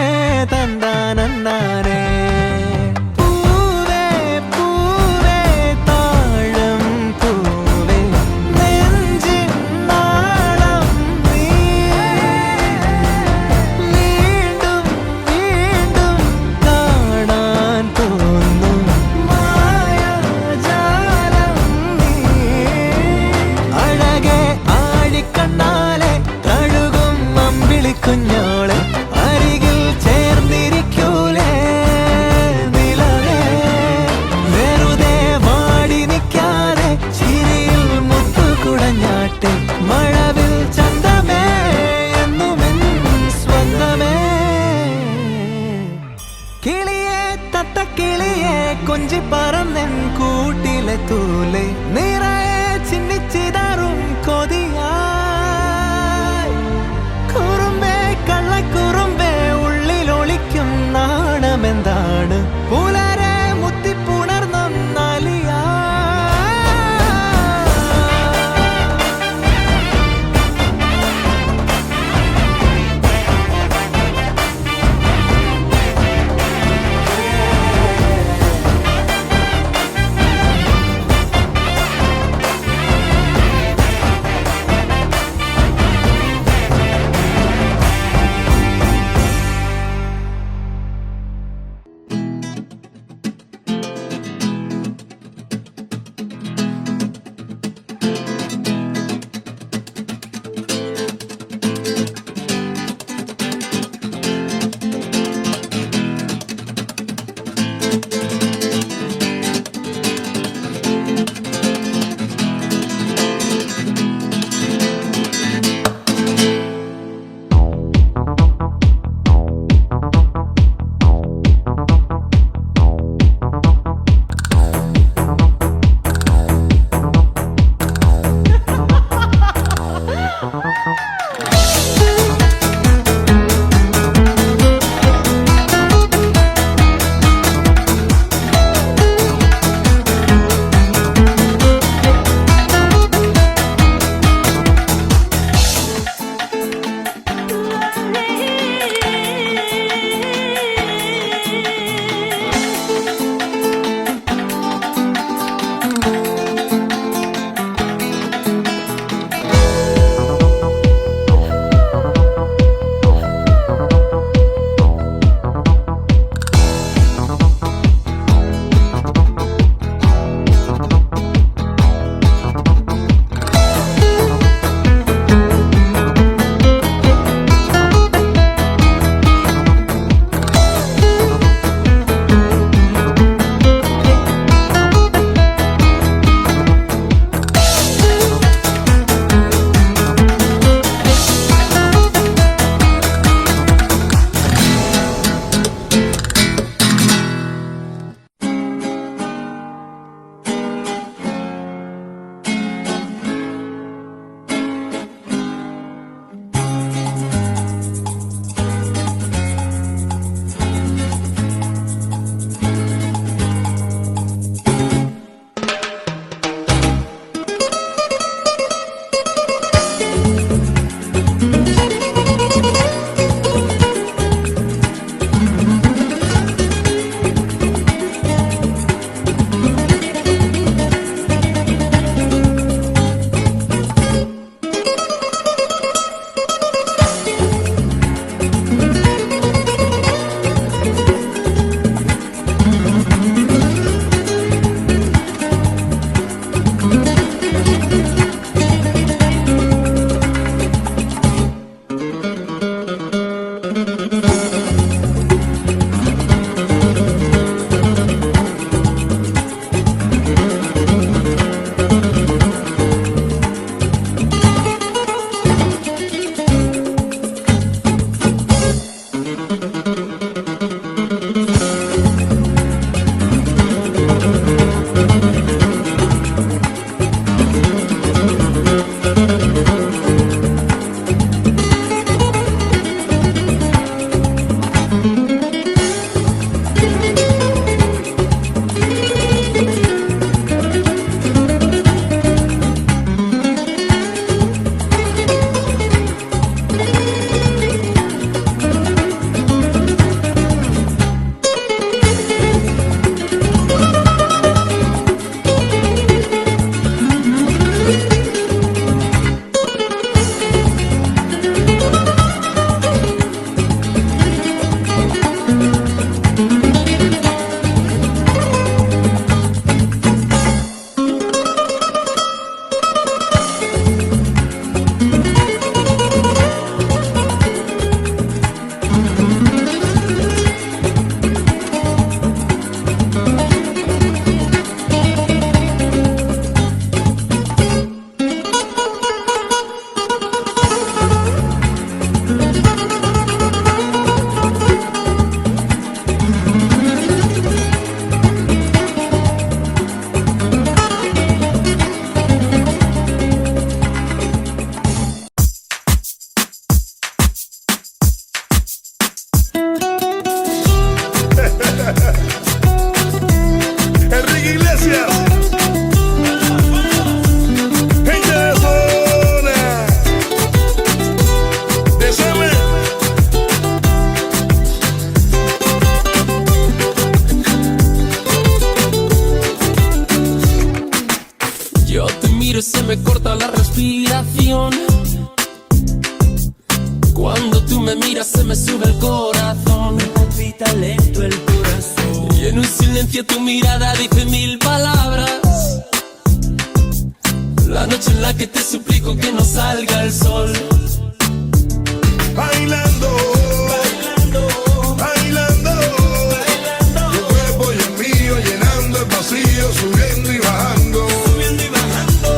Cuando tú me miras se me sube el corazón. Me palpita lento el corazón. Y en un silencio tu mirada dice 1000 palabras. La noche en la que te suplico que no salga el sol. Bailando, bailando, bailando, bailando. Tu cuerpo y el mío llenando el vacío, subiendo y bajando, Subiendo y bajando.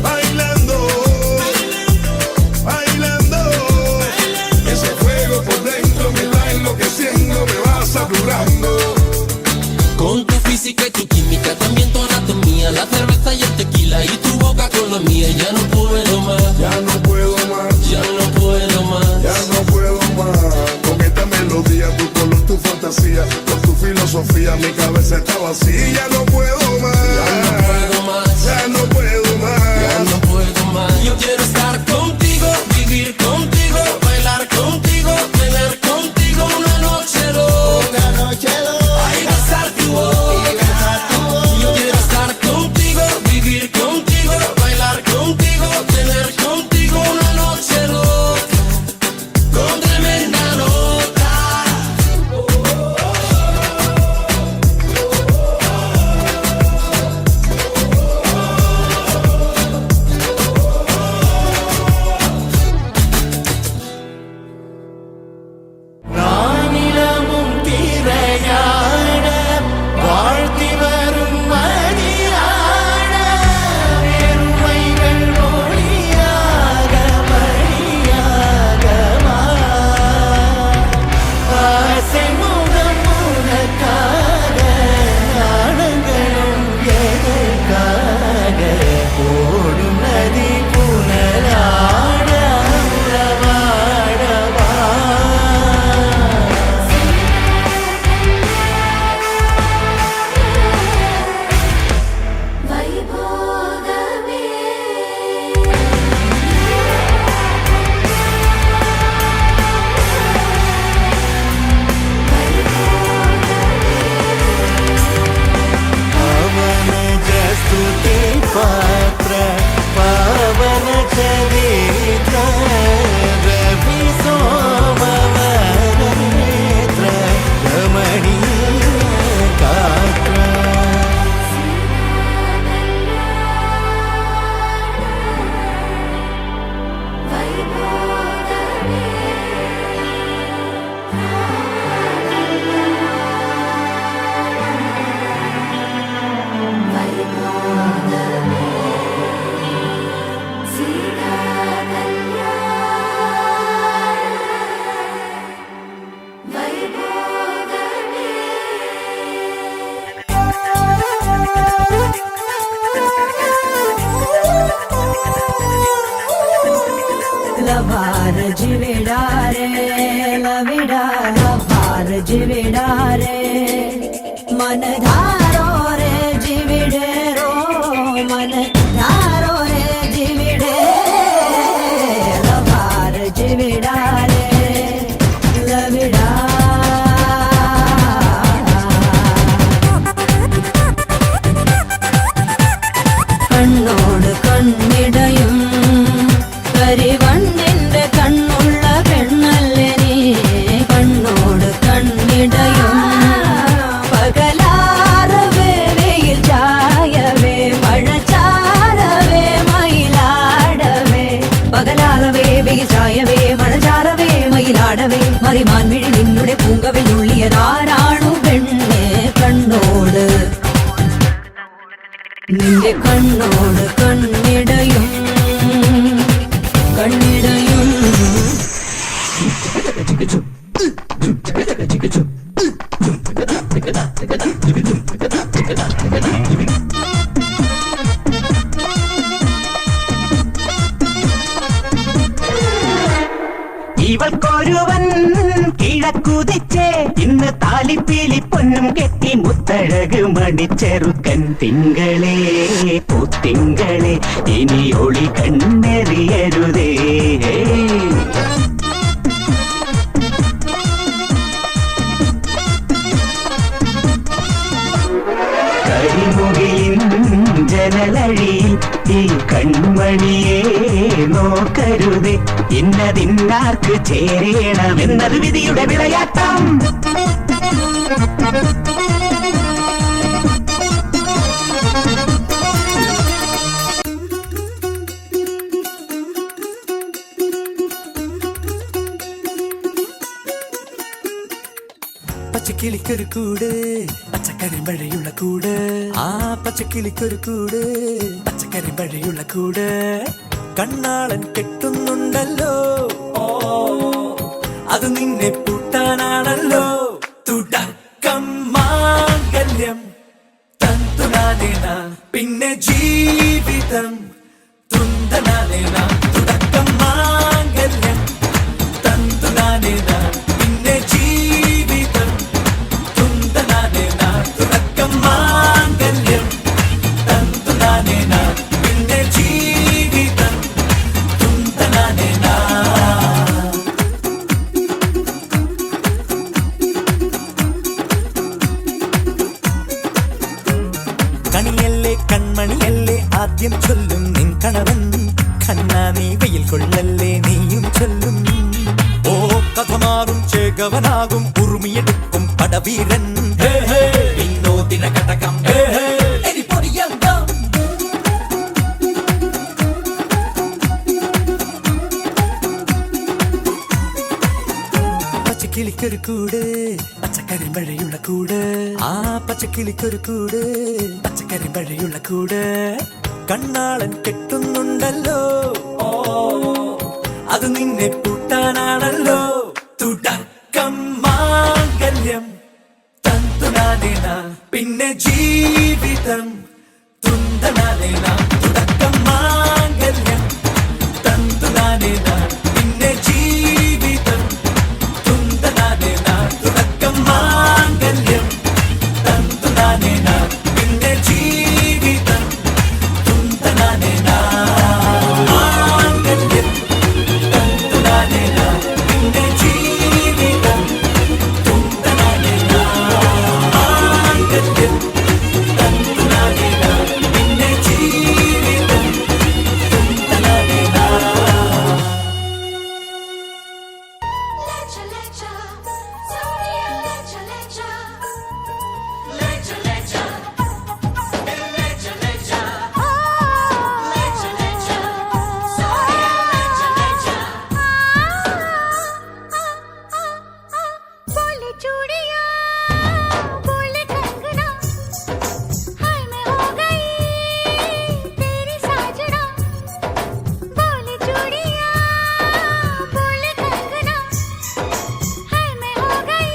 bailando, bailando, bailando. Ese fuego por dentro me va enloqueciendo, me va saturando. Con tu física y tu química, también tu anatomía, la cerveza y el tequila y tu boca con la mía. Ya no puedo más, Ya no puedo más, ya no puedo más. ya no puedo más. Con esta melodía, tu color, tu fantasía, con tu filosofía, mi cabeza está vacía. Ya no puedo más, Ya no puedo más, ya no puedo más. ya no puedo más. Yo quiero estar contigo, vivir contigo, bailar contigo, tener contigo una noche loca. Ay, besar tu boca. Yo quiero estar contigo, vivir contigo, bailar contigo, tener contigo una noche loca. Con tremenda nota. നാനിലമും തിരയാണ് വാഴ്ത്തി വരും മണിയാണ് വെറുമൈകൾ മൊഴിയാക മണിയാകമാ ആസை മുഖം ഉനക്കാക നാണങ്ങളും എതற்காக ഓടും നദി പുനലാട ഉറവാടവാ పవన జస్తుతి పాత్ర పవన చరిత్ర రవి సోమవర నేత్ర రమణీయ గాత్ర लवार जिवेड़ा रे लविड़ा लवार जिवेड़ा रे मन धारो रे जिविड़े रो मन धारो रे जिविड़े लवार जिवेड़ा रे लविड़ा കണ്ണോട് കണ്ണിടയും കരിവണ്ണിന്റെ കണ്ണുള്ള പെണ്ണല്ലേ നീ കണ്ണോട് കണ്ണിടയും പകലാറവേ വെയിൽ ചായവേ മഴ ചാരവേ മയിലാടവേ പകലാറവേ വെയിൽ ചായവേ മഴ ചാരവേ മയിലാടവേ മറിമാൻ വിഴി നിന്നുടെ പൂങ്കവിൽ ഉള്ളിയതാരാണു പെണ്ണെ കണ്ണോട് നിന്റെ കണ്ണോട് കണ്ണിടയും കണ്ണിടയും ഇവൾക്കൊരുവൻ കിഴക്കുതിച്ചേ ഇന്ന് താലിപ്പീലി പൊന്നും കെട്ടി മുത്തഴക് മണിച്ചെറുക്കൻ തിങ്കളേ പൂത്തിങ്കളെ ഇനി ഒളി കണ്ണെറിയരുതേ കരിമുകിലിൻ ജനലഴിയിൽ ഈ കൺമണിയെ നോക്കരുതേ, ഇന്നതിന്നാർക്ക് ചേരണമെന്നത് വിധിയുടെ വിളയാട്ടം. പച്ചക്കിളിക്കൊരു കൂട്, പച്ചക്കറി മഴയുള്ള കൂട്. ആ പച്ചക്കിളിക്കൊരു കൂട്, പച്ചക്കറി മഴയുള്ള കൂട്. കണ്ണാളൻ കെട്ടുന്നുണ്ടല്ലോ, അത് നിന്നെ പൂട്ടാനാണല്ലോ. തുടക്കം മാംഗല്യം തന്തുനാനേന, പിന്നെ ജീവിതം തുന്തനാനേന. തുടക്കം മാംഗല്യം തന്തുനാനേന, പിന്നെ ജീവിതം തുന്തനാനേന. തുടക്കം മാംഗല്യം തന്തുനാനേന, പിന്നെ ജീവിതം തുന്തനാനേന. കണിയല്ലേ കൺമണിയല്ലേ ആദ്യം ചൊല്ലും നിൻ കണവൻ. കണ്ണാ നീ വെയിൽ കൊള്ളല്ലേ നീയും ചൊല്ലും. ഓ കഥ മാറും ചേകവനാകും ഉറുമിയെടുക്കും പടവീരൻ. വിനോദിന ഘടകം എരിപൊടിയങ്കം. പച്ചക്കിളിക്കൊരു കൂട്, പച്ചക്കറി മഴയുള്ള കൂട്. ആ പച്ചക്കിളിക്കൊരു കൂട്, പച്ചക്കറി മഴയുള്ള കൂട്. കണ്ണാളൻ കെട്ടുന്നുണ്ടല്ലോ, അത് നിന്നെ പൂട്ടാനാണല്ലോ. തുടക്കം മാംഗല്യം തന്തുനാനേന, പിന്നെ ജീവിതം തുന്തനാനേന. തുടക്കം മാംഗല്യം തന്തുനാനേന, പിന്നെ ജീവിതം തുന്തനാനേന. തുടക്കം മാംഗല്യം തന്തുനാനേന, പിന്നെ ജീവിതം തുന്തനാനേന. മാംഗല്യം തന്തുനാനേന, പിന്നെ ജീവിതം തുന്തനാനേന. മാംഗല്യം തന്തുനാനേന, പിന്നെ ജീവിതം തുന്തനാനേന. बोले चूड़िया बोले कंगना, हाय मैं हो गई तेरी साजना. बोले चूड़िया बोले कंगना, हाय मैं हो गई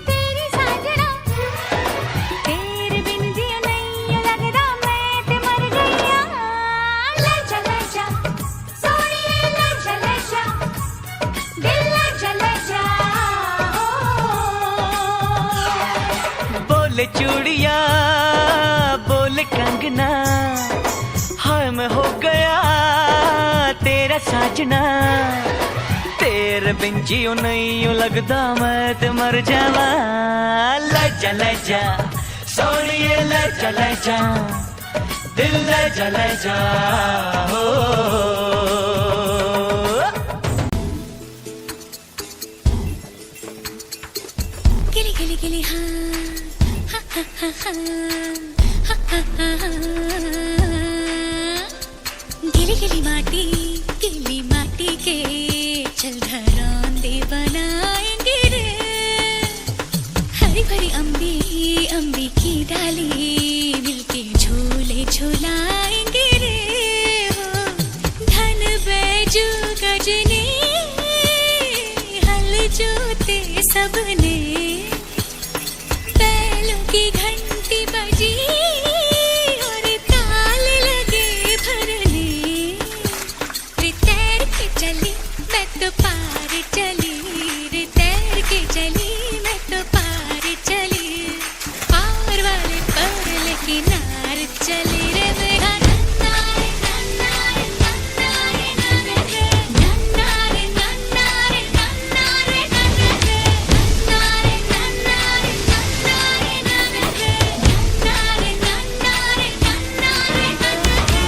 तेरी साजना. तेरे बिन जिया नहीं लगदा मैं ते मर गईया. ले जा सोनिए ले जा दिल ले जा. बोले चूड़िया बोले कंगना, हाय मैं हो गया तेरा साजना. तेरे बिन जियो नहीं लगदा मैं ते मर जावा. ले जा सोनिए ले जा दिल ले जा हो. गिली गिली गिली हाँ गिली गिली माटी के चल घरौंदे बनाएंगे रे. हरी भरी अम्बी की डाली मिलके झूले झूलाएंगे रे. हो धन बैजू गजने हल जोते सबने, बैलों की घंटी बजी और ताल लगे भरने. रे तैर के चली मैं तो पार चली, रे तैर के चली मैं तो पार चली. पार वाले पर लेकिन नार चली रे. मेरा नन्ना रे नन्ना रे नन्ना रे नन्ना रे नन्ना रे नन्ना रे नन्ना रे नन्ना रे नन्ना रे नन्ना रे नन्ना रे नन्ना रे नन्ना रे नन्ना रे नन्ना रे नन्ना रे.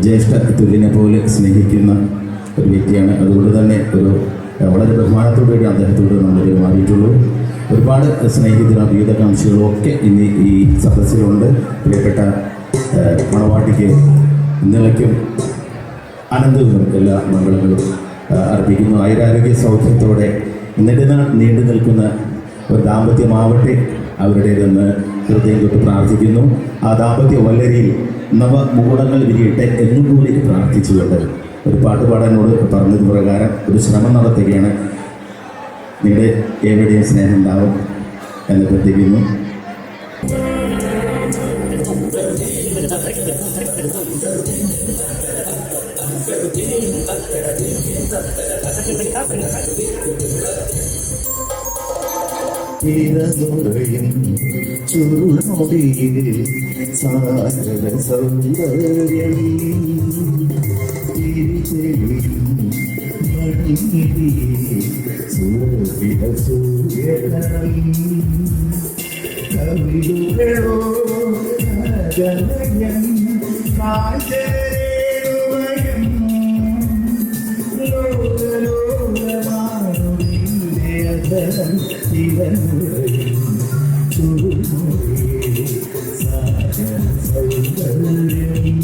ജ്യേഷ്ഠ തുല്യനെ പോലെ സ്നേഹിക്കുന്ന ഒരു വ്യക്തിയാണ്. അതുകൊണ്ട് തന്നെ ഒരു വളരെ ബഹുമാനത്തോടുകൂടി അദ്ദേഹത്തോട് നമ്മൾ പെരുമാറിയിട്ടുള്ളൂ. ഒരുപാട് സ്നേഹിതരും അഭ്യുതകാംക്ഷികളും ഒക്കെ ഇന്ന് ഈ സദസ്സിലുണ്ട്. പ്രിയപ്പെട്ട മണവാട്ടിക്ക് നിലയ്ക്കും അനന്തവും എല്ലാ മംഗളങ്ങളും അർപ്പിക്കുന്നു. ആയുരാരോഗ്യ സൗഖ്യത്തോടെ നീണ്ടു നിൽക്കുന്ന ഒരു ദാമ്പത്യമാവട്ടെ അവരുടേതെന്ന് ഹൃദയം തൊട്ട് പ്രാർത്ഥിക്കുന്നു. ആ ദാമ്പത്യ വല്ലരിയിൽ നവമുകുളങ്ങൾ വിരിയട്ടെ എന്നും കൂടി പ്രാർത്ഥിച്ചുകൊണ്ട് ഒരു പാട്ട് പാടാനോട് പറഞ്ഞത് പ്രകാരം ഒരു ശ്രമം നടത്തുകയാണ്. നിങ്ങളുടെ എവിടെയും സ്നേഹം ഉണ്ടാവും എന്ന് പ്രത്യേകിക്കുന്നു. നിറനുറയും ചുരുളൊടിയിൽ സാഗര സൗന്ദര്യം തിരിച്ചെളിയും മണിയിലെ സൂര്യ സൂര്യനം കവിളുകളോ ജനയം കാജരേണുവയം ലോകലോകമാണുവിന്റെ അധരം തിരനുറയും ചുരുളൊടിയിൽ സാഗര സൗന്ദര്യം.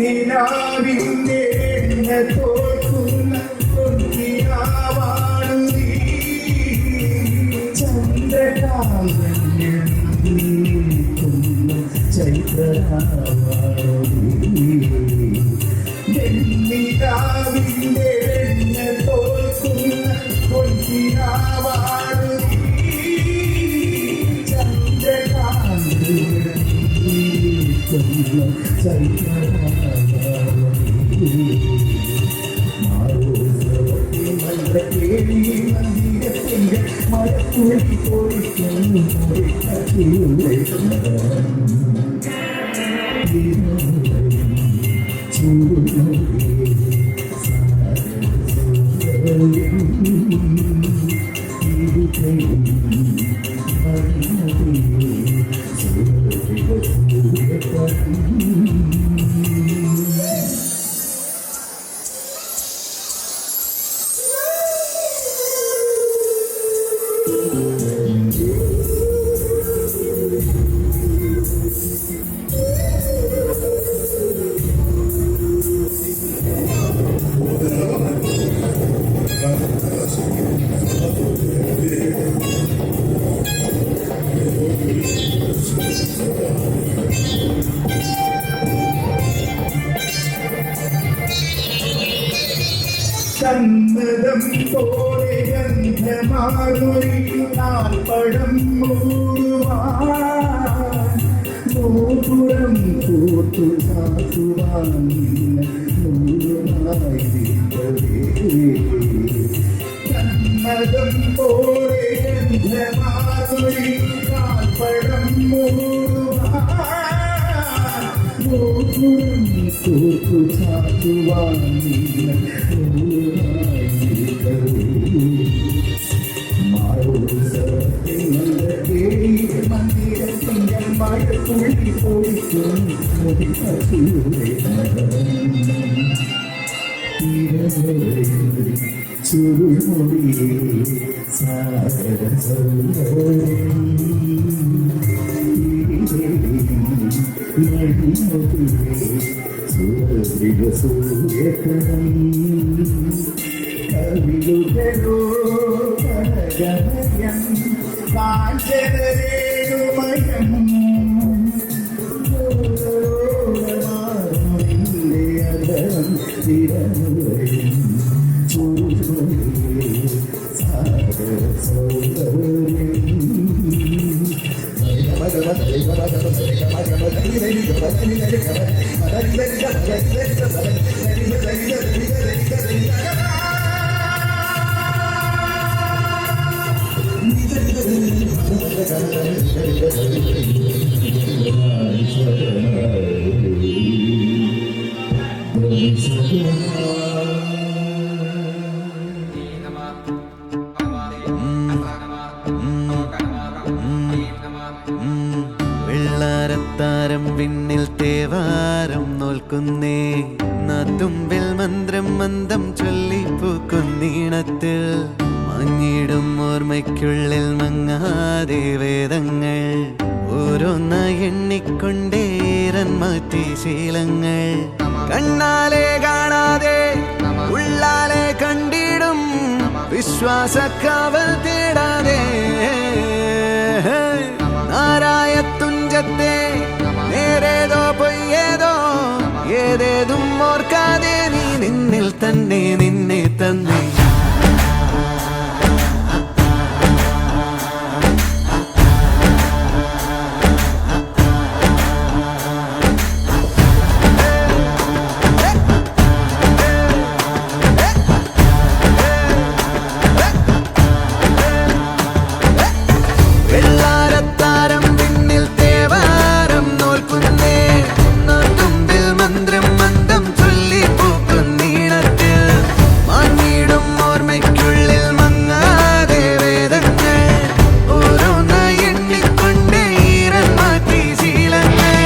വെണ്ണിലാവിന്റെ എണ്ണ തോൽക്കുന്ന പൊന്നിലാവാണു നീ ചന്ദ്രകാന്തന്ന ചൈത്രവാണു നീ. വെണ്ണിലാവിന്റെ എണ്ണ തോൽക്കുന്ന പൊന്നിലാവാണു നീ ചന്ദ്രകാന്തന്ന മഴക്കുഴി പൊളിക്കുന്നു സമ്മതം പോലെ ഗന്ധമാകുരി നാൽപ്പടം മൂടുവാൻ ഗോപുരം കൂത്തു സാധുവാൻ നൂറുമായി. സമ്മതം പോലെ ഗന്ധമാകുരി നാൽപ്പടം മൂടുവാൻ ഗോപുരം കൂത്തു സാധുവാൻ മന്ദിരത്തിങ്കൽ മഴ തുള്ളി പൊളിക്കും ചുരുമൊഴിയെ സാഗര സൗന്ദര്യം സൂര്യ സൂര്യകണം കവിളുകളോ കനകമയം കാഞ്ചനരേണുമയം ലോകലോകമാണുവിന്റെ അധരം തിരനുറയും ചുരുളൊടിയിൽ സാഗര സൗന്ദര്യം. വെള്ളാരത്താരം വിണ്ണിൽ തേവാരം നോൽക്കുന്നേ നാത്തുമ്പിൽ മന്ത്രം മന്ദം ചൊല്ലിപ്പൂക്കുന്നീണത്തിൽ മങ്ങിടും ഓർമ്മയ്ക്കുള്ളിൽ മങ്ങാതെ വേദങ്ങൾ ഓരോന്നായി എണ്ണിക്കൊണ്ടേരൻ മാറ്റി ശീലങ്ങൾ കണ്ണാലെ കാണാതെ ഉള്ളാലെ കണ്ടിടും വിശ്വാസക്കാവൽ തേടാതെ നാരായ തുഞ്ചത്തെ നേരേതോ പൊയ്യേതോ ഏതേതും ഓർക്കാതെ നീ നിന്നിൽ തന്നെ നിന്നെ തന്നെ വെള്ളാരത്താരം വിണ്ണിൽ തേവാരം നോൽക്കുന്നേ നാത്തുമ്പിൽ മന്ത്രം മന്ദം ചൊല്ലിപ്പൂക്കുന്നീണത്തിൽ മാങ്ങിടും ഓർമ്മയ്ക്കുള്ളിൽ മങ്ങാതെ വേദങ്ങൾ ഓരോന്നായി എണ്ണിക്കൊണ്ടേ ഈരൻ മാറ്റി ശീലങ്ങൾ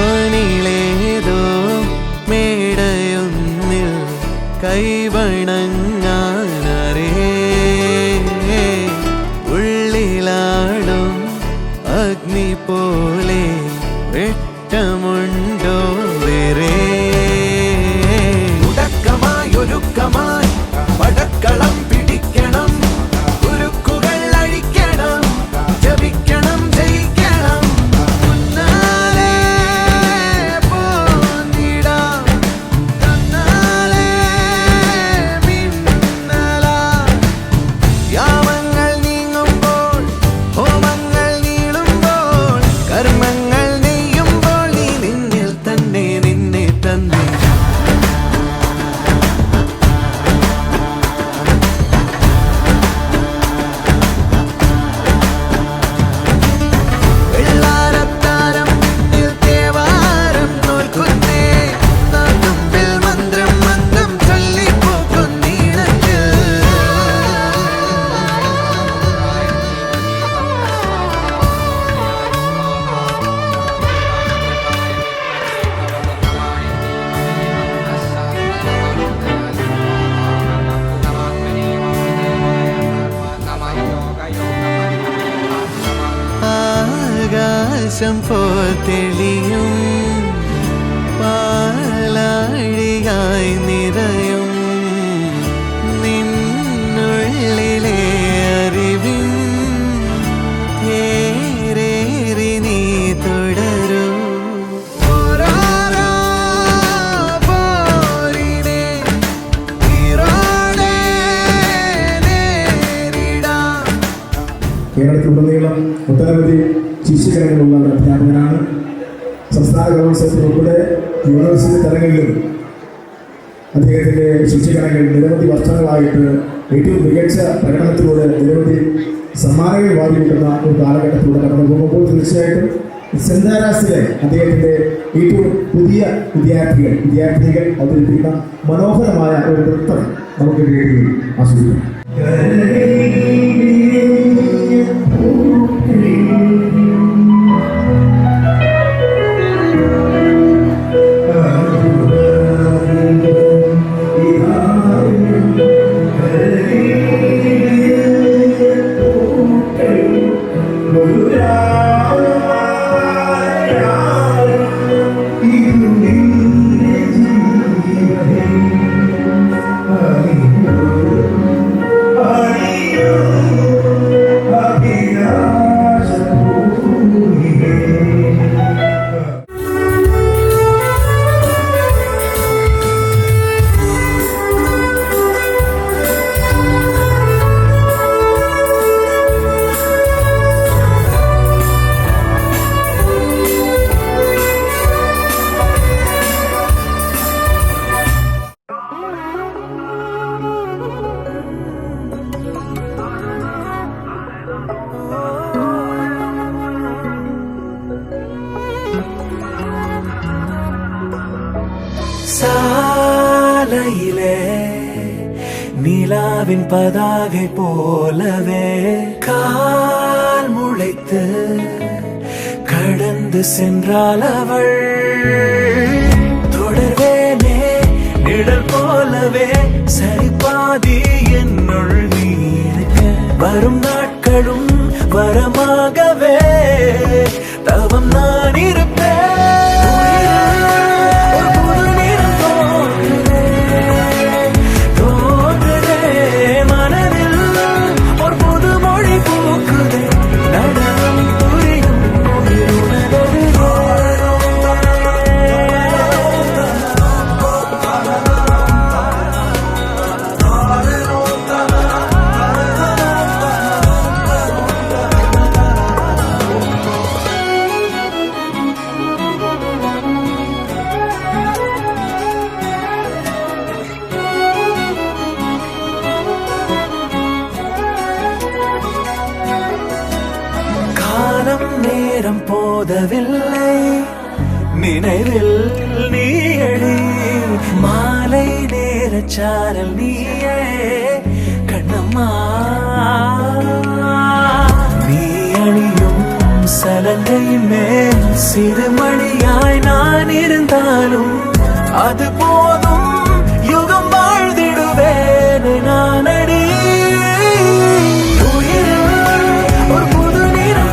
വാനിലേതോ മേടയൊന്നിൽ കൈവണങ്ങാനരേ ഉള്ളിലാടും അഗ്നി പോലെ വെട്ടമുണ്ടോ വേറെ ഉടക്കമായൊരുക്കമായി പടക്കളം പിടിക്കണം ഉരുക്കുകൾ അഴിക്കണം ജപിക്കണം ജയിക്കണം മുന്നാലെ പോന്നിടാം തന്നാലെ മിന്നലാ യാമങ്ങൾ നീങ്ങുമ്പോൾ ഹോമങ്ങൾ നീളുമ്പോൾ കർമ്മങ്ങൾ നെയ്യുമ്പോൾ നീ നിന്നിൽ തന്നെ നിന്നെ തന്നെ വെള്ളാരത്താരം വിണ്ണിൽ തേവാരം നോൽക്കുന്നേ നാത്തുമ്പിൽ മന്ത്രം മന്ദം ചൊല്ലിപ്പൂക്കുന്നീണത്തിൽ ആകാശം പോൽ തെളിയും പാലാഴിയായി നിറയും നിന്നുള്ളിലെ അറിവിൻ തേരേറി നീ തുടരൂ ഓരോരോ പോരിനെ നീരോടെ നേരിടാം. കേരളത്തിലുടനീളം ഒട്ടനവധി ശിഷ്യകലകളുള്ള ഒരു അധ്യാപകനാണ്. സംസ്ഥാന കലോത്സവത്തിൽ ഉൾപ്പെടെ യൂണിവേഴ്സിറ്റി തലങ്ങളിലും അദ്ദേഹത്തിൻ്റെ ശിഷ്യഗണങ്ങൾ നിരവധി വർഷങ്ങളായിട്ട് ഏറ്റവും മികച്ച പ്രകടനത്തിലൂടെ നിരവധി സമ്മാനങ്ങൾ വാങ്ങിയിട്ടുന്ന ഒരു കാലഘട്ടത്തിലൂടെ കടന്നു പോകുമ്പോൾ തീർച്ചയായിട്ടും സെന്റ് ആരാസിലെ അദ്ദേഹത്തിൻ്റെ ഏറ്റവും പുതിയ വിദ്യാർത്ഥികൾ അവതരിപ്പിക്കുന്ന മനോഹരമായ ഒരു നൃത്തം നമുക്ക് വേണ്ടി ആസ്വദിക്കാം. I நிலாவின் பதாகை போலவே கால் முளைத்து கடந்து சென்றாள் அவள். தொடர்வேனே நிழல் போலவே சரிபாதி என்னுள் நீ இருக்க. வரும் நாட்களும் வரமாகவே தவம் நான் இருப்பேன். ஒரு புது நிறம் தோன்றுதே மனதில், ஒரு புது மொழி பூக்குதே, நடனம் புரியும் நேரம் போதவில்லை, நினைவில் நீயடி. மாலை நேரச்சாரல் நீயே கண்ணம்மா. நீ அணியும் சலங்கையின் மேல் சிறுமணியாய் நான் இருந்தாலும் அது போதும், யுகம் வாழ்ந்திடுவேன் நான் அடி. ஒரு புது நிறம்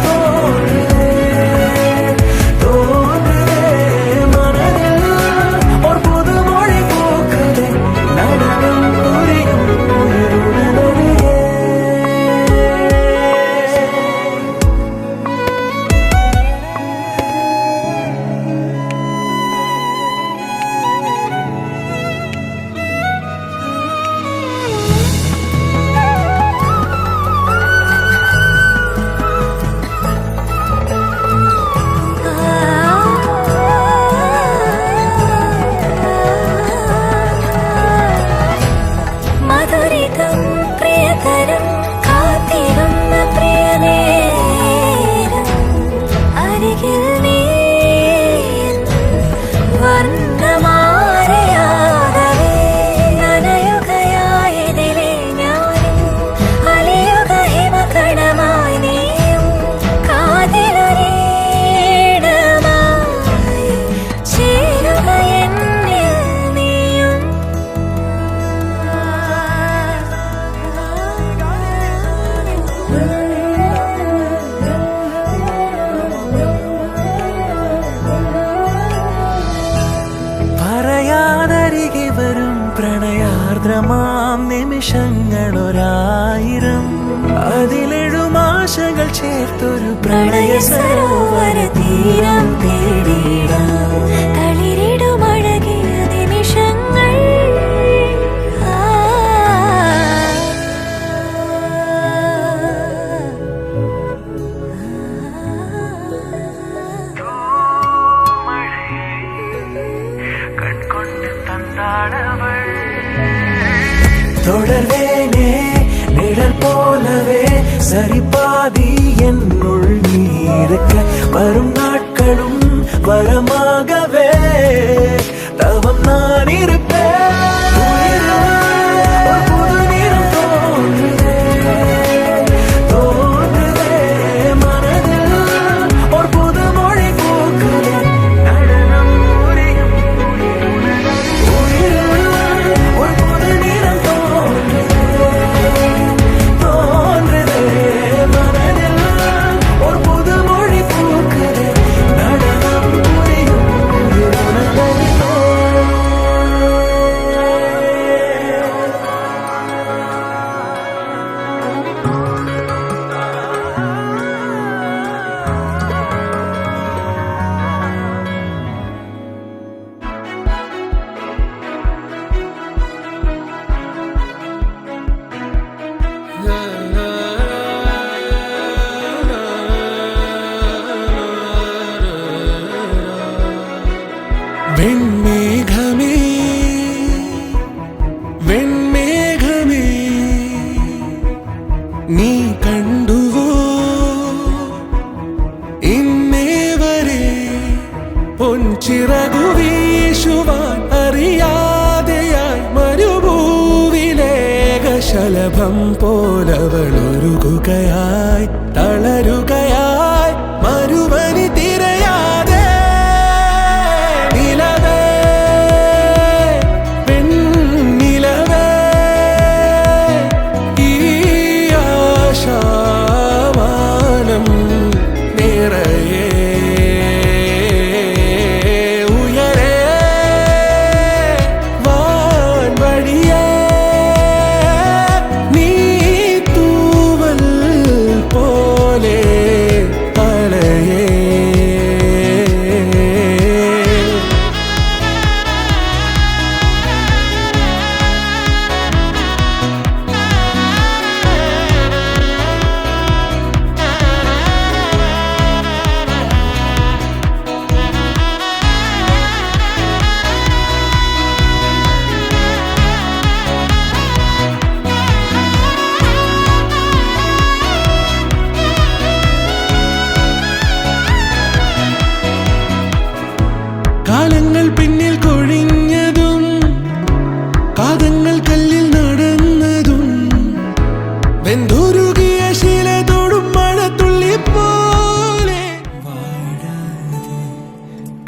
പ്രണയാർദ്രമാം നിമിഷങ്ങളൊരായിരം, അതിലെഴുമാശകൾ ചേർത്തൊരു പ്രണയ സരോവര തീരം തേടിയിടാം. തളിരിടുമഴകിയ നിമിഷങ്ങൾ കൺകൊണ്ട് തന്നാണവൾ. தொடர்வேனே நிழல் போலவே சரிபாதி என்னுள் நீ இருக்க. வரும் நாட்களும் வரமாகவே தவம் நான் இருப்பேன். ஒரு புது நிறம் தோன்றுதே மனதில், ஒரு புது மொழி பூக்குதே, நடனம் புரியும் ஒரு புது நிறம் தோன்றுதே மனதில், ஒரு புது மொழி பூக்குதே, நடனம் புரியும் വെൺമേഘമേ വെൺമേഘമേ നീ കണ്ടുവോ ഇന്നേ വരെ പൊൻചിറകു വീശുവാൻ അറിയാതെയായി മരുഭൂവിലേക കളഭം പോലവളൊരുകുകയായി തളരുകയായി മരുവനി തിരയാതെ നിലവേ പെണ്ണിലവേ ഈ ആശാവാനം നിറയെ ഉയരെ വാൻവഴിയേ നീ തൂവൽ പോലെ അലയേ കാലങ്ങൾ പിന്നിൽ കൊഴിഞ്ഞതും കാതങ്ങൾ കല്ലിൽ നടന്നതും വെന്തുരുകിയ ശീല തൊടും മഴത്തുള്ളി പോലെ വാഴാതെ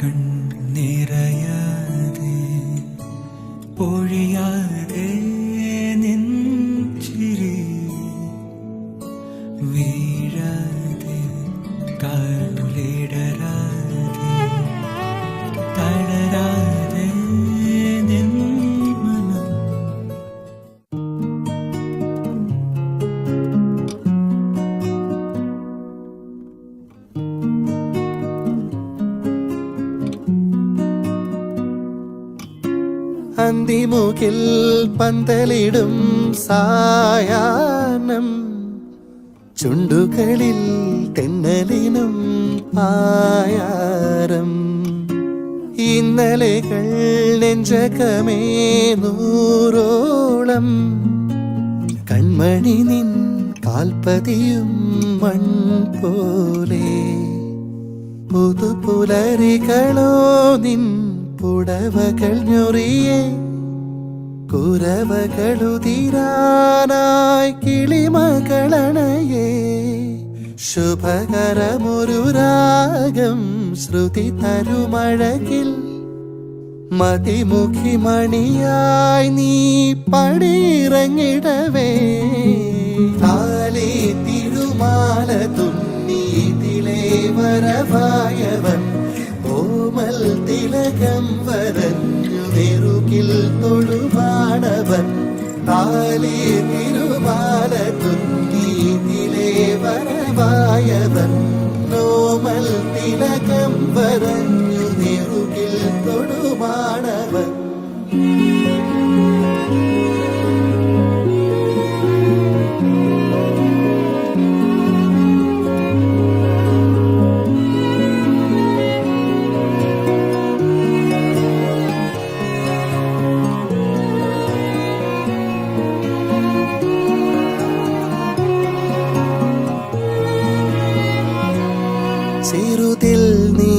കണ്ണിറയാതെ പൊഴിയാതെ നെഞ്ചിരി വീഴാതെ കാലിടരാതെ തളരാതെ നിൻ മനം അന്തിമുകിൽ പന്തലിടും സായാഹ്നം ചുണ്ടുകളിൽ തെന്നലിനും പായാരം ഇന്നലെകൾ നെഞ്ചകമേ നൂറോളം കൺമണി നിൻ കാൽപ്പതിയും മൺ പോലെ പുതുപുലരികളോ നിൻ പുടവകൾ ഞൊറിയേ കുരവകളുതിരാനായി കിളിമകളണയേ ശുഭകരമൊരു രാഗം ശ്രുതി തരുമഴകിൽ മതിമുഖി മണിയായി നീ പടിയിറങ്ങിടവേ താലേ തിരുമാല തുന്നീതിലേ വരവായവൻ ഓമൽ തിലകം വരഞ്ഞു നെറുകിൽ തൊഴുമാണവൻ താലേ തിരുമാല തുന്നീതിലേ വരവായവൻ ഓമൽ തിലകം വരഞ്ഞു നെറുകിൽ തൊടുമാണവൻ ചെറുതിൽ നീ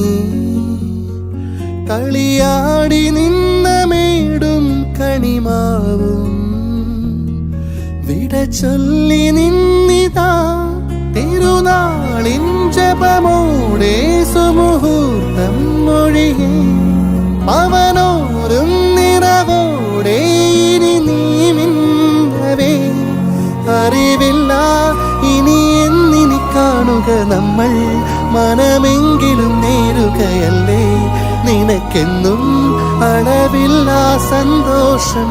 കളിയാടി നിന്ന മേടും കണിമാവും വിട ചൊല്ലി നിന്നിതാ തിരുനാളിൻ ജപമോടെ സുമുഹൂർത്തം മൊഴിയേ അവനോരും നിറവോടെ ഇനി നീ മിന്നവേ അറിവില്ല ഇനി എന്നിനി കാണുക നമ്മൾ മനമെങ്കിലും നേരുകയല്ലേ നിനക്കെന്നും അളവില്ല സന്തോഷം